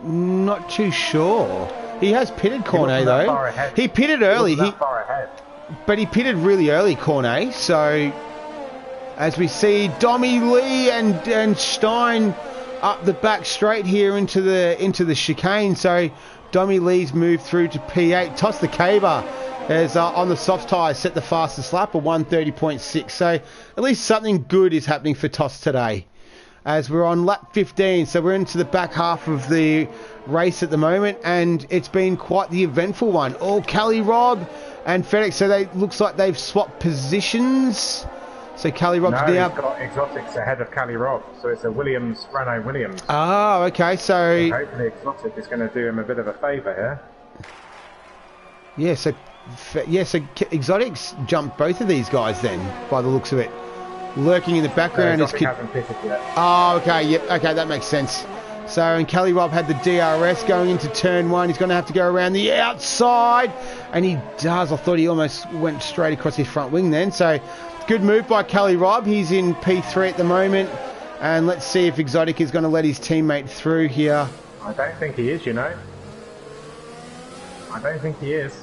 Not too sure. He has pitted Cornet though. He pitted early. Far ahead. But he pitted really early, Cornet. So as we see, Dommy Lee and Stein up the back straight here into the chicane. So Dommy Lee's moved through to P8. Toss the Caber as on the soft tyres set the fastest lap, a 1:30.6. So at least something good is happening for Toss today. As we're on lap 15, so we're into the back half of the race at the moment, and it's been quite the eventful one. All Cali Rob and FedEx, so looks like they've swapped positions. So Cali Rob's now... No, he's got Exotics ahead of Cali Rob, so it's a Renault Williams. Oh, okay, so hopefully Exotic is going to do him a bit of a favour here. Yeah, so Exotics jumped both of these guys then, by the looks of it. Lurking in the background is... hasn't pitted yet. Oh, okay, yep, okay, that makes sense. So, and Cali Rob had the DRS going into turn 1. He's going to have to go around the outside, and he does. I thought he almost went straight across his front wing then. So, good move by Cali Rob. He's in P3 at the moment, and let's see if Exotic is going to let his teammate through here. I don't think he is, you know. I don't think he is.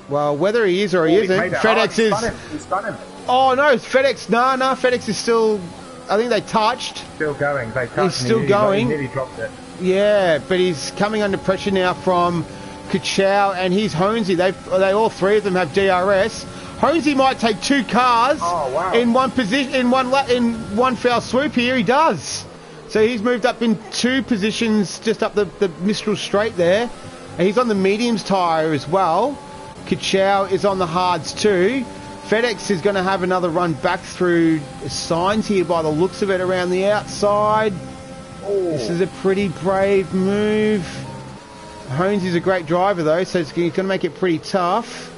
Well, whether he is or he isn't, FedEx is... He spun him. Oh, no, FedEx... No, FedEx is still... I think they touched. Still going. They touched. He's still going. He nearly dropped it. Yeah, but he's coming under pressure now from Kachow and he's Honesy. They all three of them have DRS. Honesy might take 2 cars in one position, in one foul swoop here. He does. So he's moved up in 2 positions just up the Mistral straight there. And he's on the mediums tyre as well. Kachow is on the hards too. FedEx is going to have another run back through signs here by the looks of it around the outside. This is a pretty brave move. Hones is a great driver though, so he's going to make it pretty tough.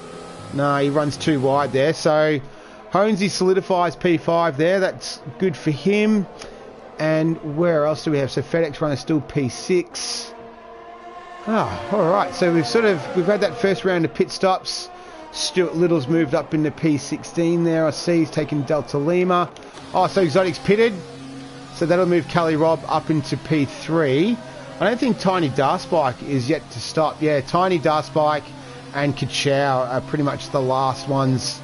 No, he runs too wide there. So Honesy solidifies P5 there. That's good for him. And where else do we have? So FedEx runner still P6. All right. So we've had that first round of pit stops. Stuart Little's moved up into P16 there. I see he's taken Delta Lima. Oh, so Exotic's pitted. So that'll move Cali Rob up into P3. I don't think Tiny Darspike is yet to stop. Yeah, Tiny Darspike and Kachow are pretty much the last ones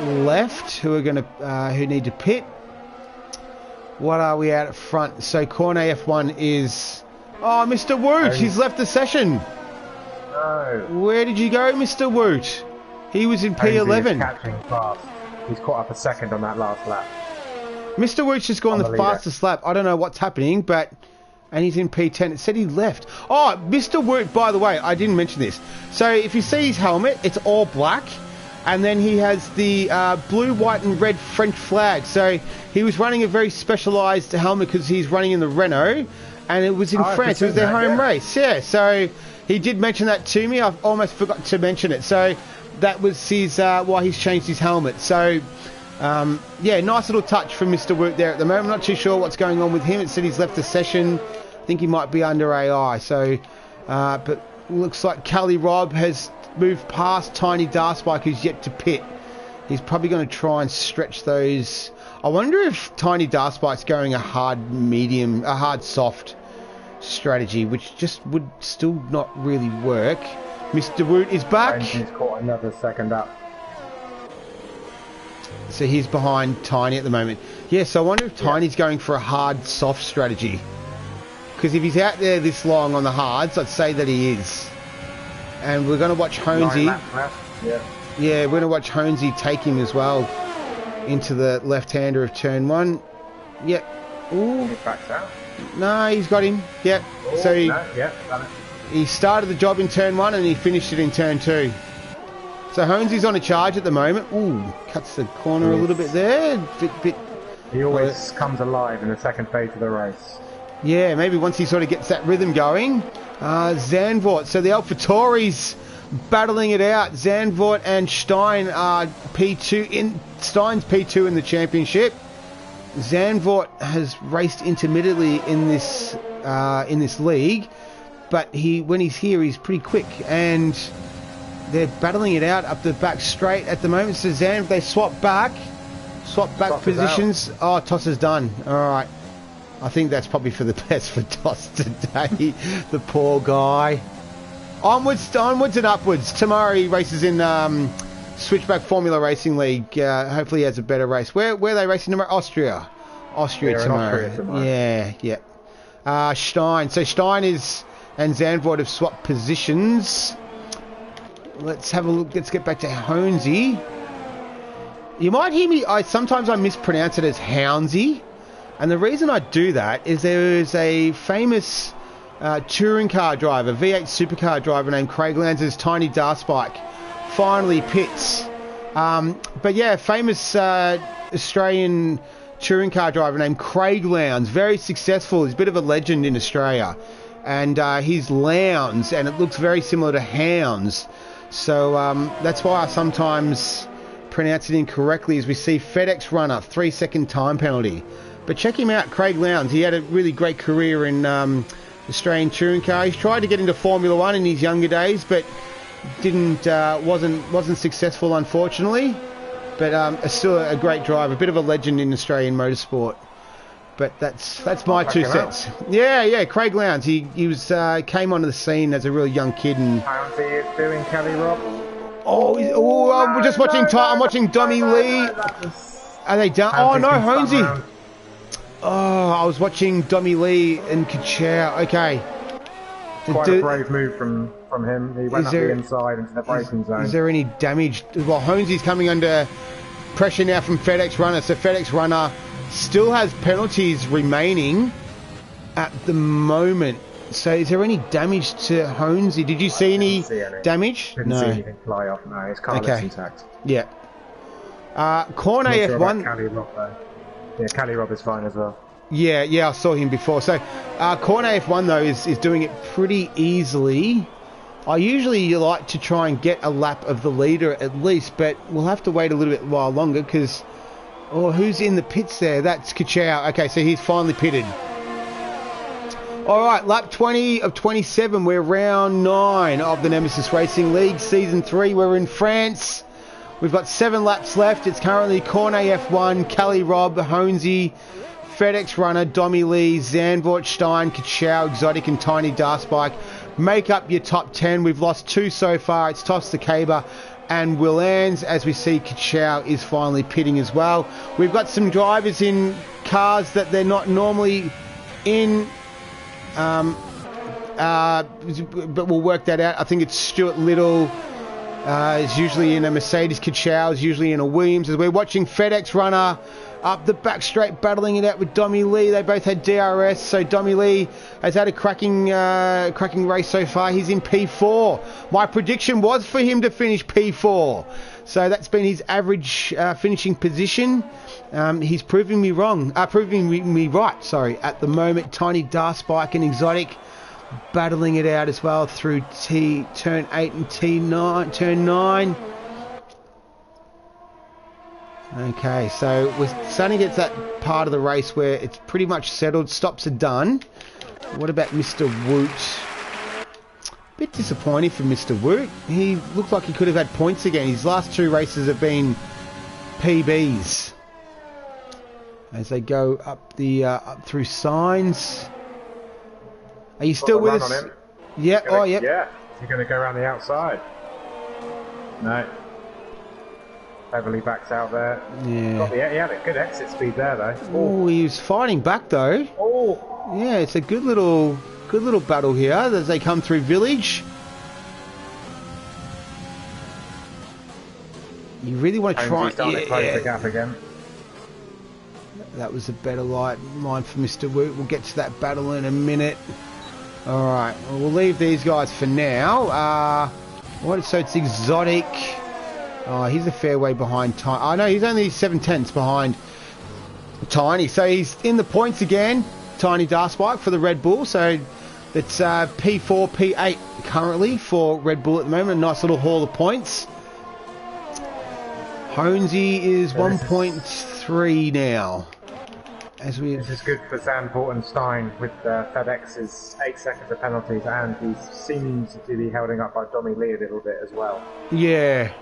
left who are going to who need to pit. What are we out front? So Cornet F1 is... Oh, Mr. Woot, he's left the session. No. Where did you go, Mr. Woot? He was in P11. He's catching fast. He's caught up a second on that last lap. Mr. Woot's just gone the fastest lap. I don't know what's happening, but... And he's in P10. It said he left. Oh, Mr. Woot, by the way, I didn't mention this. So if you see his helmet, it's all black. And then he has the blue, white and red French flag. So he was running a very specialised helmet because he's running in the Renault. And it was in France. It was their home race. Yeah, so he did mention that to me. I almost forgot to mention it. So that was his why he's changed his helmet. So... yeah, nice little touch from Mr. Woot there at the moment. I'm not too sure what's going on with him. It said he's left the session. I think he might be under AI. So, but looks like Cali Rob has moved past Tiny Darspike, who's yet to pit. He's probably going to try and stretch those. I wonder if Tiny Darspike's going a hard medium, a hard soft strategy, which just would still not really work. Mr. Woot is back. And he's caught another second up. So he's behind Tiny at the moment. Yeah, so I wonder if Tiny's going for a hard, soft strategy. Because if he's out there this long on the hards, I'd say that he is. And we're going to watch Honesy. Yeah, we're going to watch Honesy take him as well into the left-hander of turn 1. Yep. Ooh. He backs out. No, he's got him. Yep. Ooh, so done it. He started the job in turn 1 and he finished it in turn 2. So Honesy's on a charge at the moment. Ooh, cuts the corner a little bit there. He always comes alive in the second phase of the race. Yeah, maybe once he sort of gets that rhythm going. Zandvoort. So the AlphaTauris battling it out. Zandvoort and Stein are P2 Stein's P2 in the championship. Zandvoort has raced intermittently in this league, but when he's here, he's pretty quick and. They're battling it out up the back straight at the moment. So they swap back positions. Oh, Toss is done. All right. I think that's probably for the best for Toss today. The poor guy. Onwards and upwards. Tomorrow he races in Switchback Formula Racing League. Hopefully he has a better race. Where are they racing tomorrow? Austria tomorrow. Yeah. Stein. So Stein and Zandvoort have swapped positions. Let's have a look. Let's get back to Honesy. You might hear me. Sometimes I mispronounce it as Hounsey, and the reason I do that is there is a famous touring car driver, V8 supercar driver named Craig Lowndes' Tiny Darspike finally pits. But yeah, famous Australian touring car driver named Craig Lowndes, very successful. He's a bit of a legend in Australia, and he's Lowndes, and it looks very similar to Hounds. So that's why I sometimes pronounce it incorrectly, as we see FedEx runner, 3-second time penalty. But check him out, Craig Lowndes. He had a really great career in Australian touring car. He's tried to get into Formula 1 in his younger days, but wasn't successful, unfortunately. But still a great driver, a bit of a legend in Australian motorsport. But that's my 2 cents. Yeah, Craig Lowndes. He was came onto the scene as a real young kid. And how's he doing, Kelly Rob? I'm just watching. I'm watching Dommy Lee. Are they done? Oh no, Honesy. Oh, I was watching Dommy Lee and Kachow. Okay. Quite a brave move from him. He went up the inside into the braking zone. Is there any damage? Well, Honesy's coming under pressure now from FedEx Runner. So FedEx Runner still has penalties remaining at the moment. So is there any damage to Honesy? Did you see any damage? Didn't see anything fly off. No, his car looks intact. Yeah. Cornet F1. Cali Rob, though. Yeah, Cali Rob is fine as well. Yeah, I saw him before. So Cornet F1 though is doing it pretty easily. I usually like to try and get a lap of the leader at least, but we'll have to wait a little bit while longer because who's in the pits there? That's Kachow. Okay, so he's finally pitted. All right, lap 20 of 27. We're round 9 of the Nemesis Racing League, Season 3. We're in France. We've got 7 laps left. It's currently Cornet F1, Cali Rob, Honesy, FedEx Runner, Domi Lee, Zandvoort, Stein, Kachow, Exotic and Tiny Darspike make up your top 10. We've lost 2 so far. It's Toss the Caber and Will Ans, as we see Kachow is finally pitting as well. We've got some drivers in cars that they're not normally in, but we'll work that out. I think it's Stuart Little is usually in a Mercedes, Kachow is usually in a Williams. As we're watching FedEx Runner up the back straight, battling it out with Domi Lee. They both had DRS, so Domi Lee has had a cracking race so far. He's in P4. My prediction was for him to finish P4. So that's been his average finishing position. He's proving me wrong. Proving me right, sorry. At the moment, Tiny Darspike and Exotic battling it out as well through turn 8 and turn 9. Okay, so we're starting to get to that part of the race where it's pretty much settled. Stops are done. What about Mr. Woot? Bit disappointing for Mr. Woot. He looked like he could have had points again. His last 2 races have been PBs. As they go up the up through signs. Are you still with us? Yeah. Oh, yeah. Yeah. You're going to go around the outside. No. Heavily backs out there. Yeah. He had a good exit speed there, though. Oh, he was fighting back though. Oh. Yeah, it's a good little battle here as they come through village. You really want to try. Starting to close the gap again. That was a better line for Mr. Woot. We'll get to that battle in a minute. All right, well, we'll leave these guys for now. So it's Exotic. Oh, he's a fair way behind Tiny. Oh, no, he's only 7/10 behind Tiny. So he's in the points again, Tiny Darspike for the Red Bull. So it's P4, P8 currently for Red Bull at the moment. A nice little haul of points. Honesy is 1.3 now. This is good for Zandvoort and Stein with FedEx's 8 seconds of penalties, and he seems to be holding up by Domi Lee a little bit as well. Yeah.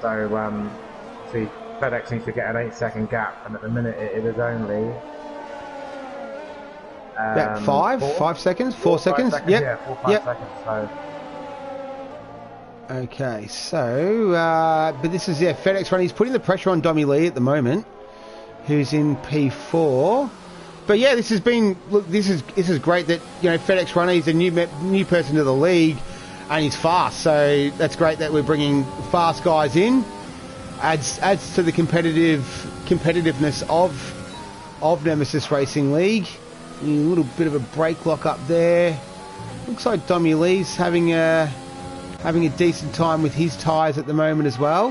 So, FedEx needs to get an 8-second gap, and at the minute it is only... about 5 seconds? 4 seconds? Yep. Yeah, 4 or 5 seconds, so... Okay, so, but this is, FedEx Runner. He's putting the pressure on Domi Lee at the moment, who's in P4. But yeah, this is great that, FedEx Runner, he's a new person to the league, and he's fast, so that's great that we're bringing fast guys in. Adds to the competitiveness of Nemesis Racing League. A little bit of a brake lock up there. Looks like Domi Lee's having a decent time with his tyres at the moment as well.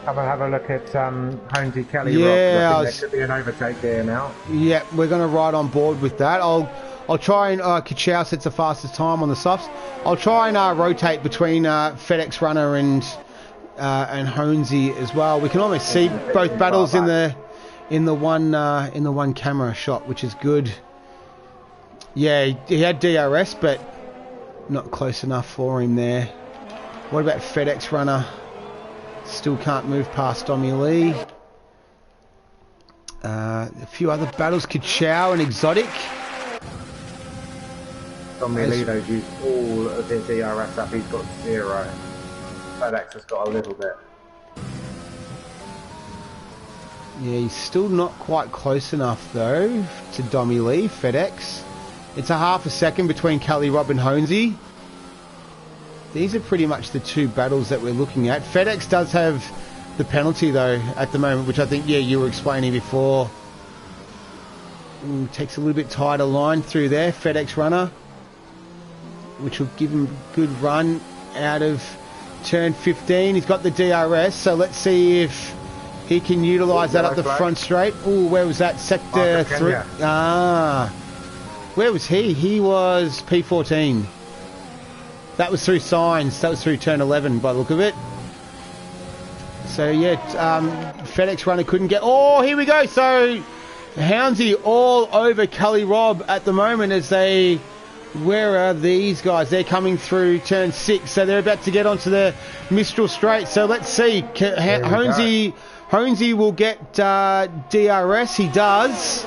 Have a look at Honesy Kelly. Yeah, Rock. I think there could be an overtake there now. Yeah, we're going to ride on board with that. I'll try and Kachow sets the fastest time on the softs. I'll try and rotate between FedEx Runner and Honesy as well. We can almost see both battles in the one camera shot, which is good. Yeah, he had DRS, but not close enough for him there. What about FedEx Runner? Still can't move past Domi Lee. A few other battles, Kachow and Exotic. Domi Lee, though, used all of his DRS up. He's got 0. FedEx has got a little bit. Yeah, he's still not quite close enough, though, to Domi Lee, FedEx. It's a half a second between Kelly Robb and Honesy. These are pretty much the 2 battles that we're looking at. FedEx does have the penalty, though, at the moment, which I think, you were explaining before. Takes a little bit tighter line through there, FedEx Runner, which will give him a good run out of turn 15. He's got the DRS, so let's see if he can utilise that up the front straight. Oh, where was that? Sector 3. Where was he? He was P14. That was through signs. That was through turn 11 by the look of it. So, yeah, FedEx Runner couldn't get... Oh, here we go. So, Honesy all over Kelly Robb at the moment as they... Where are these guys? They're coming through turn 6. So, they're about to get onto the Mistral Straight. So, let's see. Honesy will get DRS. He does.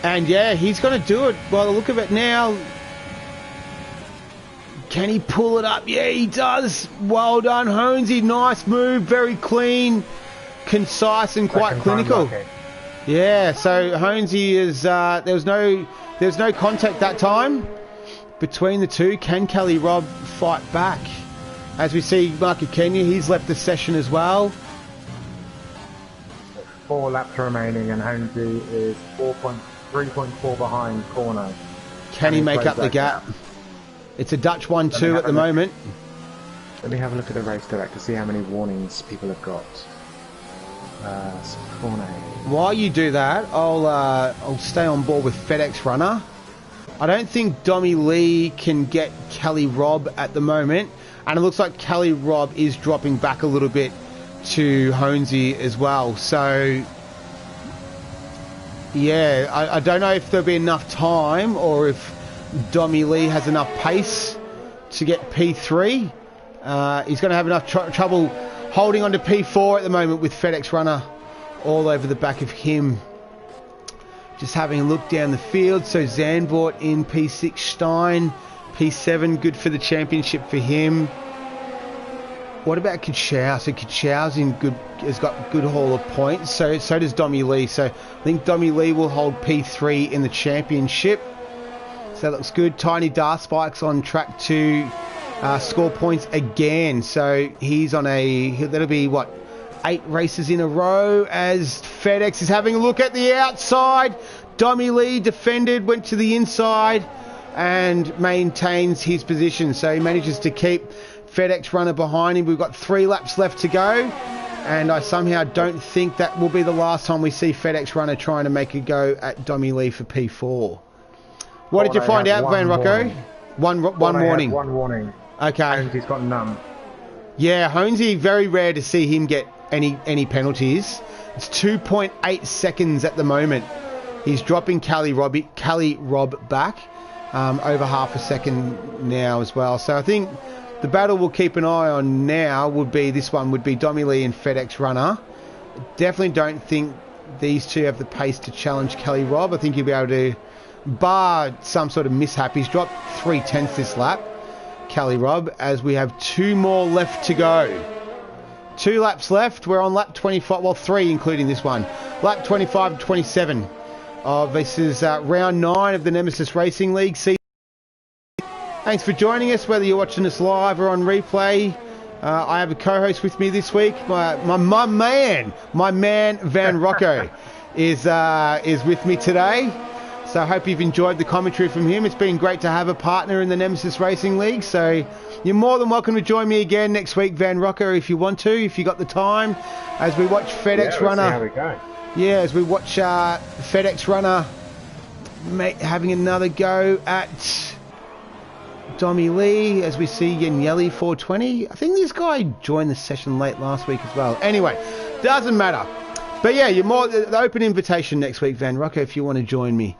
And yeah, he's going to do it by the look of it now. Can he pull it up? Yeah, he does. Well done, Honesy. Nice move. Very clean, concise, and quite clinical. Yeah, so Honesy is... there was no contact that time between the two. Can Kelly Robb fight back? As we see, Mark Kenya, he's left the session as well. 4 laps remaining, and Honesy is 3.4 behind Corner. Can he make up the gap? It's a Dutch 1-2 at the moment. Let me have a look at the race director, see how many warnings people have got. While you do that, I'll stay on board with FedEx Runner. I don't think Dommy Lee can get Kelly Robb at the moment, and it looks like Kelly Robb is dropping back a little bit to Honesy as well. So yeah, I don't know if there'll be enough time or if Dommy Lee has enough pace to get P3. He's going to have enough trouble holding on to P4 at the moment with FedEx Runner all over the back of him. Just having a look down the field. So Zandvoort in P6, Stein P7, good for the championship for him. What about Kachow? So Kachow's has got good haul of points. So does Dommy Lee. So I think Dommy Lee will hold P3 in the championship. So that looks good. Tiny Dark Spike's on track to score points again. So he's on that'll be what, 8 races in a row as FedEx is having a look at the outside. Dommy Lee defended, went to the inside and maintains his position. So he manages to keep FedEx Runner behind him. We've got 3 laps left to go. And I somehow don't think that will be the last time we see FedEx Runner trying to make a go at Dommy Lee for P4. What did you find out, Van Rocco? One warning. One warning. Okay. Honesy's got none. Yeah, Honesy, very rare to see him get any penalties. It's 2.8 seconds at the moment. He's dropping Kelly Robb back over half a second now as well. So I think the battle we'll keep an eye on now would be Dommy Lee and FedEx Runner. Definitely don't think these two have the pace to challenge Kelly Robb. I think he'll be able to, bar some sort of mishap. He's dropped 3/10 this lap, Kelly Robb, as we have 2 more left to go. 2 laps left. We're on lap 25, well 3 including this one. Lap 25 and 27. This is round 9 of the Nemesis Racing League season. Thanks for joining us, whether you're watching us live or on replay. I have a co-host with me this week. My man Van Rocco is with me today. So I hope you've enjoyed the commentary from him. It's been great to have a partner in the Nemesis Racing League. So you're more than welcome to join me again next week, Van Rocco, if you want to, if you got the time, as we watch FedEx Runner. See how we go. Yeah, as we watch FedEx Runner having another go at Dommy Lee, as we see Yanyeli 420. I think this guy joined the session late last week as well. Anyway, doesn't matter. But yeah, you're the open invitation next week, Van Rocco, if you want to join me.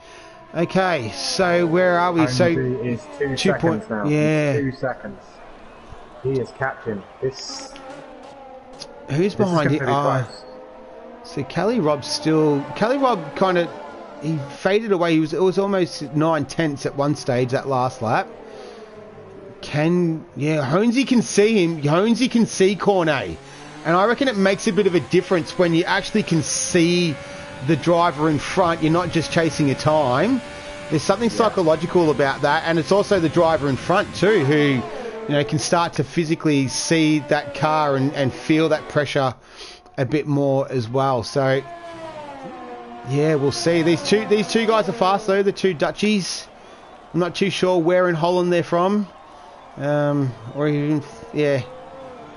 Okay, so where are we? So is 2 seconds now. Yeah, 2 seconds. He is captain. Who's behind it? So Kelly Robb kind of, he faded away. It was almost 9/10 at one stage, that last lap. Honesy can see him. Honesy can see Cornet. And I reckon it makes a bit of a difference when you actually can see the driver in front. You're not just chasing a time. There's something psychological about that. And it's also the driver in front too, who can start to physically see that car and feel that pressure a bit more as well. So yeah, we'll see. These two guys are fast though, the 2 Dutchies. I'm not too sure where in Holland they're from. Or even, yeah.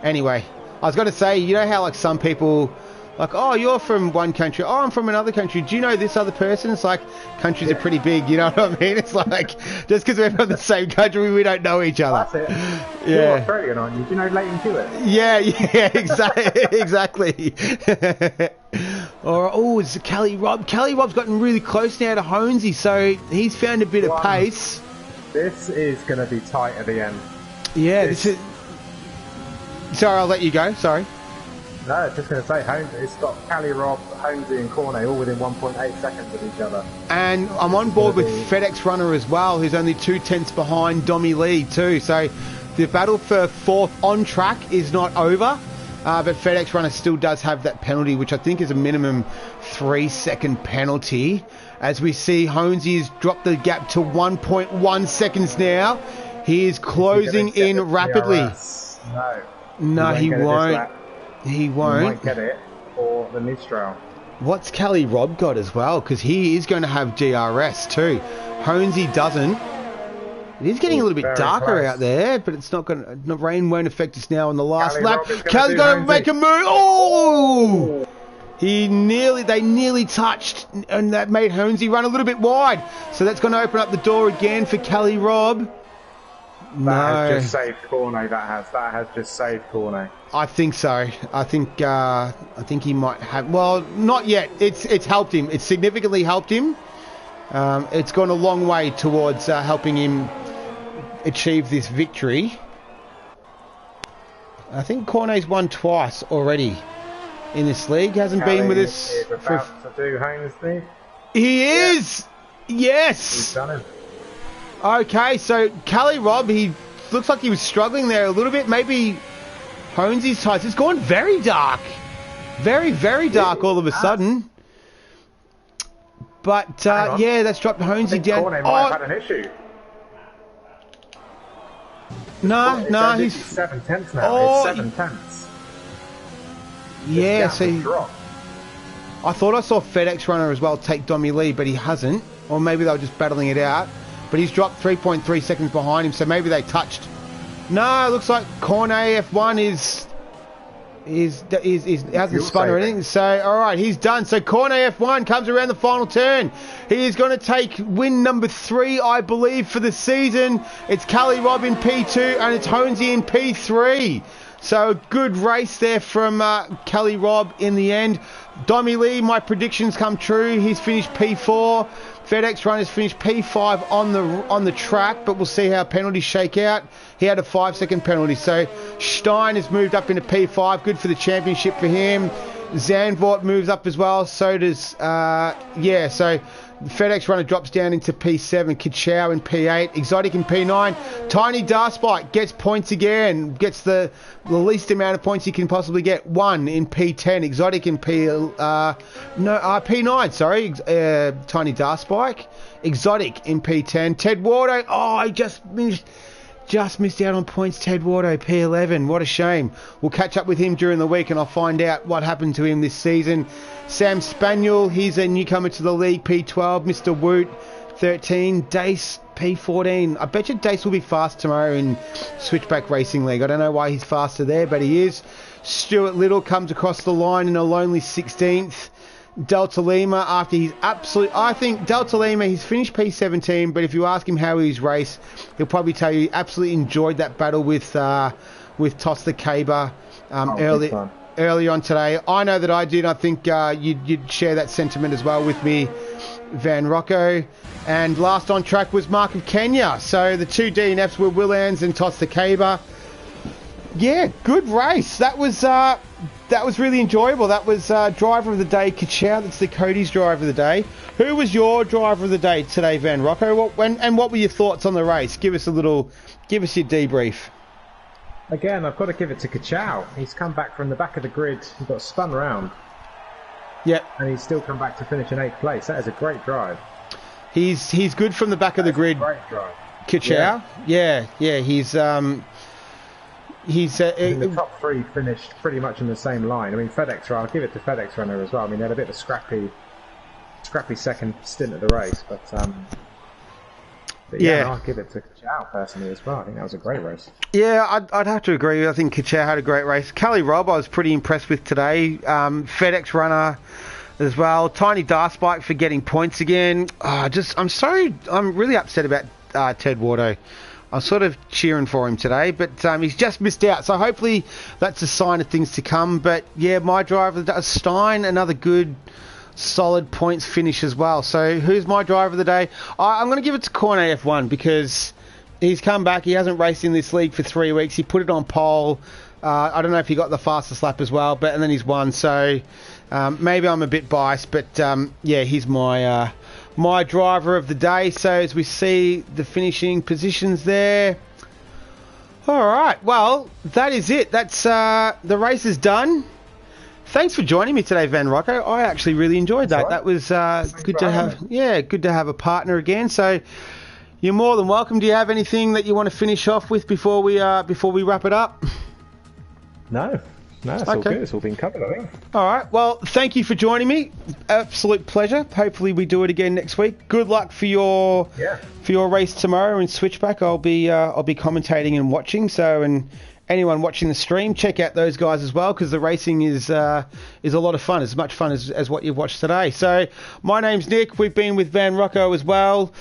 Anyway, I was going to say, you know how like some people, like, oh, you're from one country, oh, I'm from another country, do you know this other person? It's like, countries are pretty big, you know what I mean? It's like, just because we're from the same country, we don't know each other. That's it. Yeah. You're Australian, aren't you? Do you know Leighton Hewitt? Yeah, exactly. Or, is it Kelly Robb? Kelly Robb's gotten really close now to Honesy, so he's found a bit of pace. This is going to be tight at the end. Yeah, this is... Sorry, I'll let you go. Sorry. No, I was just going to say, it's got Cali Rob, Holmesy and Cornet all within 1.8 seconds of each other. And I'm on board with FedEx Runner as well, who's only 2/10 behind Domi Lee too. So the battle for fourth on track is not over, but FedEx Runner still does have that penalty, which I think is a minimum 3-second penalty. As we see, Holmesy has dropped the gap to 1.1 seconds now. He is closing in rapidly. No, he won't. He won't. He might get it for the Mistral. What's Cali Rob got as well? Because he is going to have DRS too. Holmesy doesn't. It is getting a little bit darker out there, but it's not going to... The rain won't affect us now on the last lap. Cali's got to make a move. Oh! They nearly touched, and that made Holmesy run a little bit wide. So that's going to open up the door again for Cali Rob. That has just saved Cornet. That has just saved Cornet. I think so. I think he might have. Well, not yet. It's helped him. It's significantly helped him. It's gone a long way towards helping him achieve this victory. I think Cornet's won twice already in this league. Hasn't been with us. Is about to do Holmesy. He is. Yes. He's done it. Okay, so Cali Rob, he looks like he was struggling there a little bit. Maybe Holmesy's ties. It's gone very dark. Very, very dark all of a sudden. But, yeah, that's dropped Holmesy down. Cornet might have had an issue. No, he's... 7/10 now. It's 7/10. Yeah, so... I thought I saw FedEx Runner as well take Domi Lee, but he hasn't. Or maybe they were just battling it out. But he's dropped 3.3 seconds behind him, so maybe they touched. No, it looks like Cornet F1 hasn't spun or anything. So, all right, he's done. So Cornet F1 comes around the final turn. He is going to take win number 3, I believe, for the season. It's Cali Rob in P2 and it's Holmesy in P3. So a good race there from Cali Rob in the end. Domi Lee, my predictions come true. He's finished P4. FedEx Runner's finished P5 on the track, but we'll see how penalties shake out. He had a 5-second penalty, so Stein has moved up into P5. Good for the championship for him. Zandvoort moves up as well. So does so FedEx Runner drops down into P7. Kachow in P8. Exotic in P9. Tiny Darspike gets points again. Gets the least amount of points he can possibly get. 1 in P10. Exotic in P9. Sorry. Tiny Darspike. Exotic in P10. Ted Wardo. Oh, he just missed out on points. Ted Wardo, P11. What a shame. We'll catch up with him during the week and I'll find out what happened to him this season. Sam Spaniel, he's a newcomer to the league, P12. Mr. Woot, 13. Dace, P14. I bet you Dace will be fast tomorrow in Switchback Racing League. I don't know why he's faster there, but he is. Stuart Little comes across the line in a lonely 16th. Delta Lima, after he's I think Delta Lima, he's finished P17, but if you ask him how he's raced, he'll probably tell you he absolutely enjoyed that battle with Toss the Caber early on today. I know that I did. I think you'd share that sentiment as well with me, Van Rocco. And last on track was Mark of Kenya. So the 2 DNFs were Willans and Toss the Caber. Yeah, good race. That was really enjoyable. That was driver of the day, Kachow. That's the Cody's driver of the day. Who was your driver of the day today, Van Rocco? What were your thoughts on the race? Give us your debrief. Again, I've got to give it to Kachow. He's come back from the back of the grid. He got spun round. Yep. And he's still come back to finish in 8th place. That is a great drive. He's good from the back of the grid. Great drive. Kachow? Yeah. He's the top 3 finished pretty much in the same line. I mean, FedEx Runner, I'll give it to FedEx Runner as well. I mean, they had a bit of a scrappy second stint of the race, but yeah, I'll give it to Kachow personally as well. I think that was a great race. Yeah, I'd have to agree. I think Kachow had a great race. Cali Rob, I was pretty impressed with today. FedEx Runner as well. Tiny Darspike for getting points again. I'm really upset about Ted Wardo. I'm sort of cheering for him today, but he's just missed out. So hopefully that's a sign of things to come. But yeah, my driver of the day, Stein, another good, solid points finish as well. So who's my driver of the day? I'm going to give it to Cornet F1 because he's come back. He hasn't raced in this league for 3 weeks. He put it on pole I don't know if he got the fastest lap as well, but and then he's won. So maybe I'm a bit biased, but yeah, he's my my driver of the day. So as we see the finishing positions there. All right, well, that is it. That's the race is done. Thanks for joining me today, Van Rocco. I actually really enjoyed that. That was good to have. Yeah, good to have a partner again. So you're more than welcome. Do you have anything that you want to finish off with before we wrap it up? No, it's all good. It's all been covered, I think. All right. Well, thank you for joining me. Absolute pleasure. Hopefully we do it again next week. Good luck for your race tomorrow in Switchback. I'll be commentating and watching. So, and anyone watching the stream, check out those guys as well, because the racing is a lot of fun. As much fun as what you've watched today. So, my name's Nick. We've been with Van Rocco as well.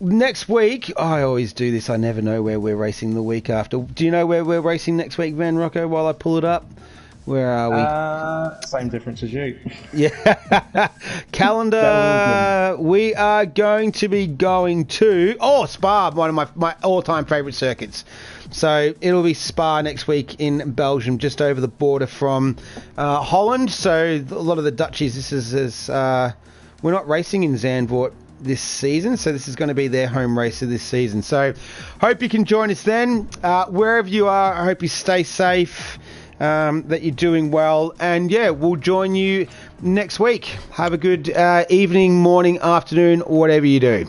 Next week, I always do this. I never know where we're racing the week after. Do you know where we're racing next week, Van Rocco, while I pull it up? Where are we? Same difference as you. Yeah. Calendar. We are going to be going to Spa, one of my all-time favourite circuits. So it'll be Spa next week in Belgium, just over the border from Holland. So a lot of the Dutchies, this is we're not racing in Zandvoort this season, so this is going to be their home race of this season. So hope you can join us then. Wherever you are, I hope you stay safe, that you're doing well, and yeah, we'll join you next week. Have a good evening, morning, afternoon, whatever you do.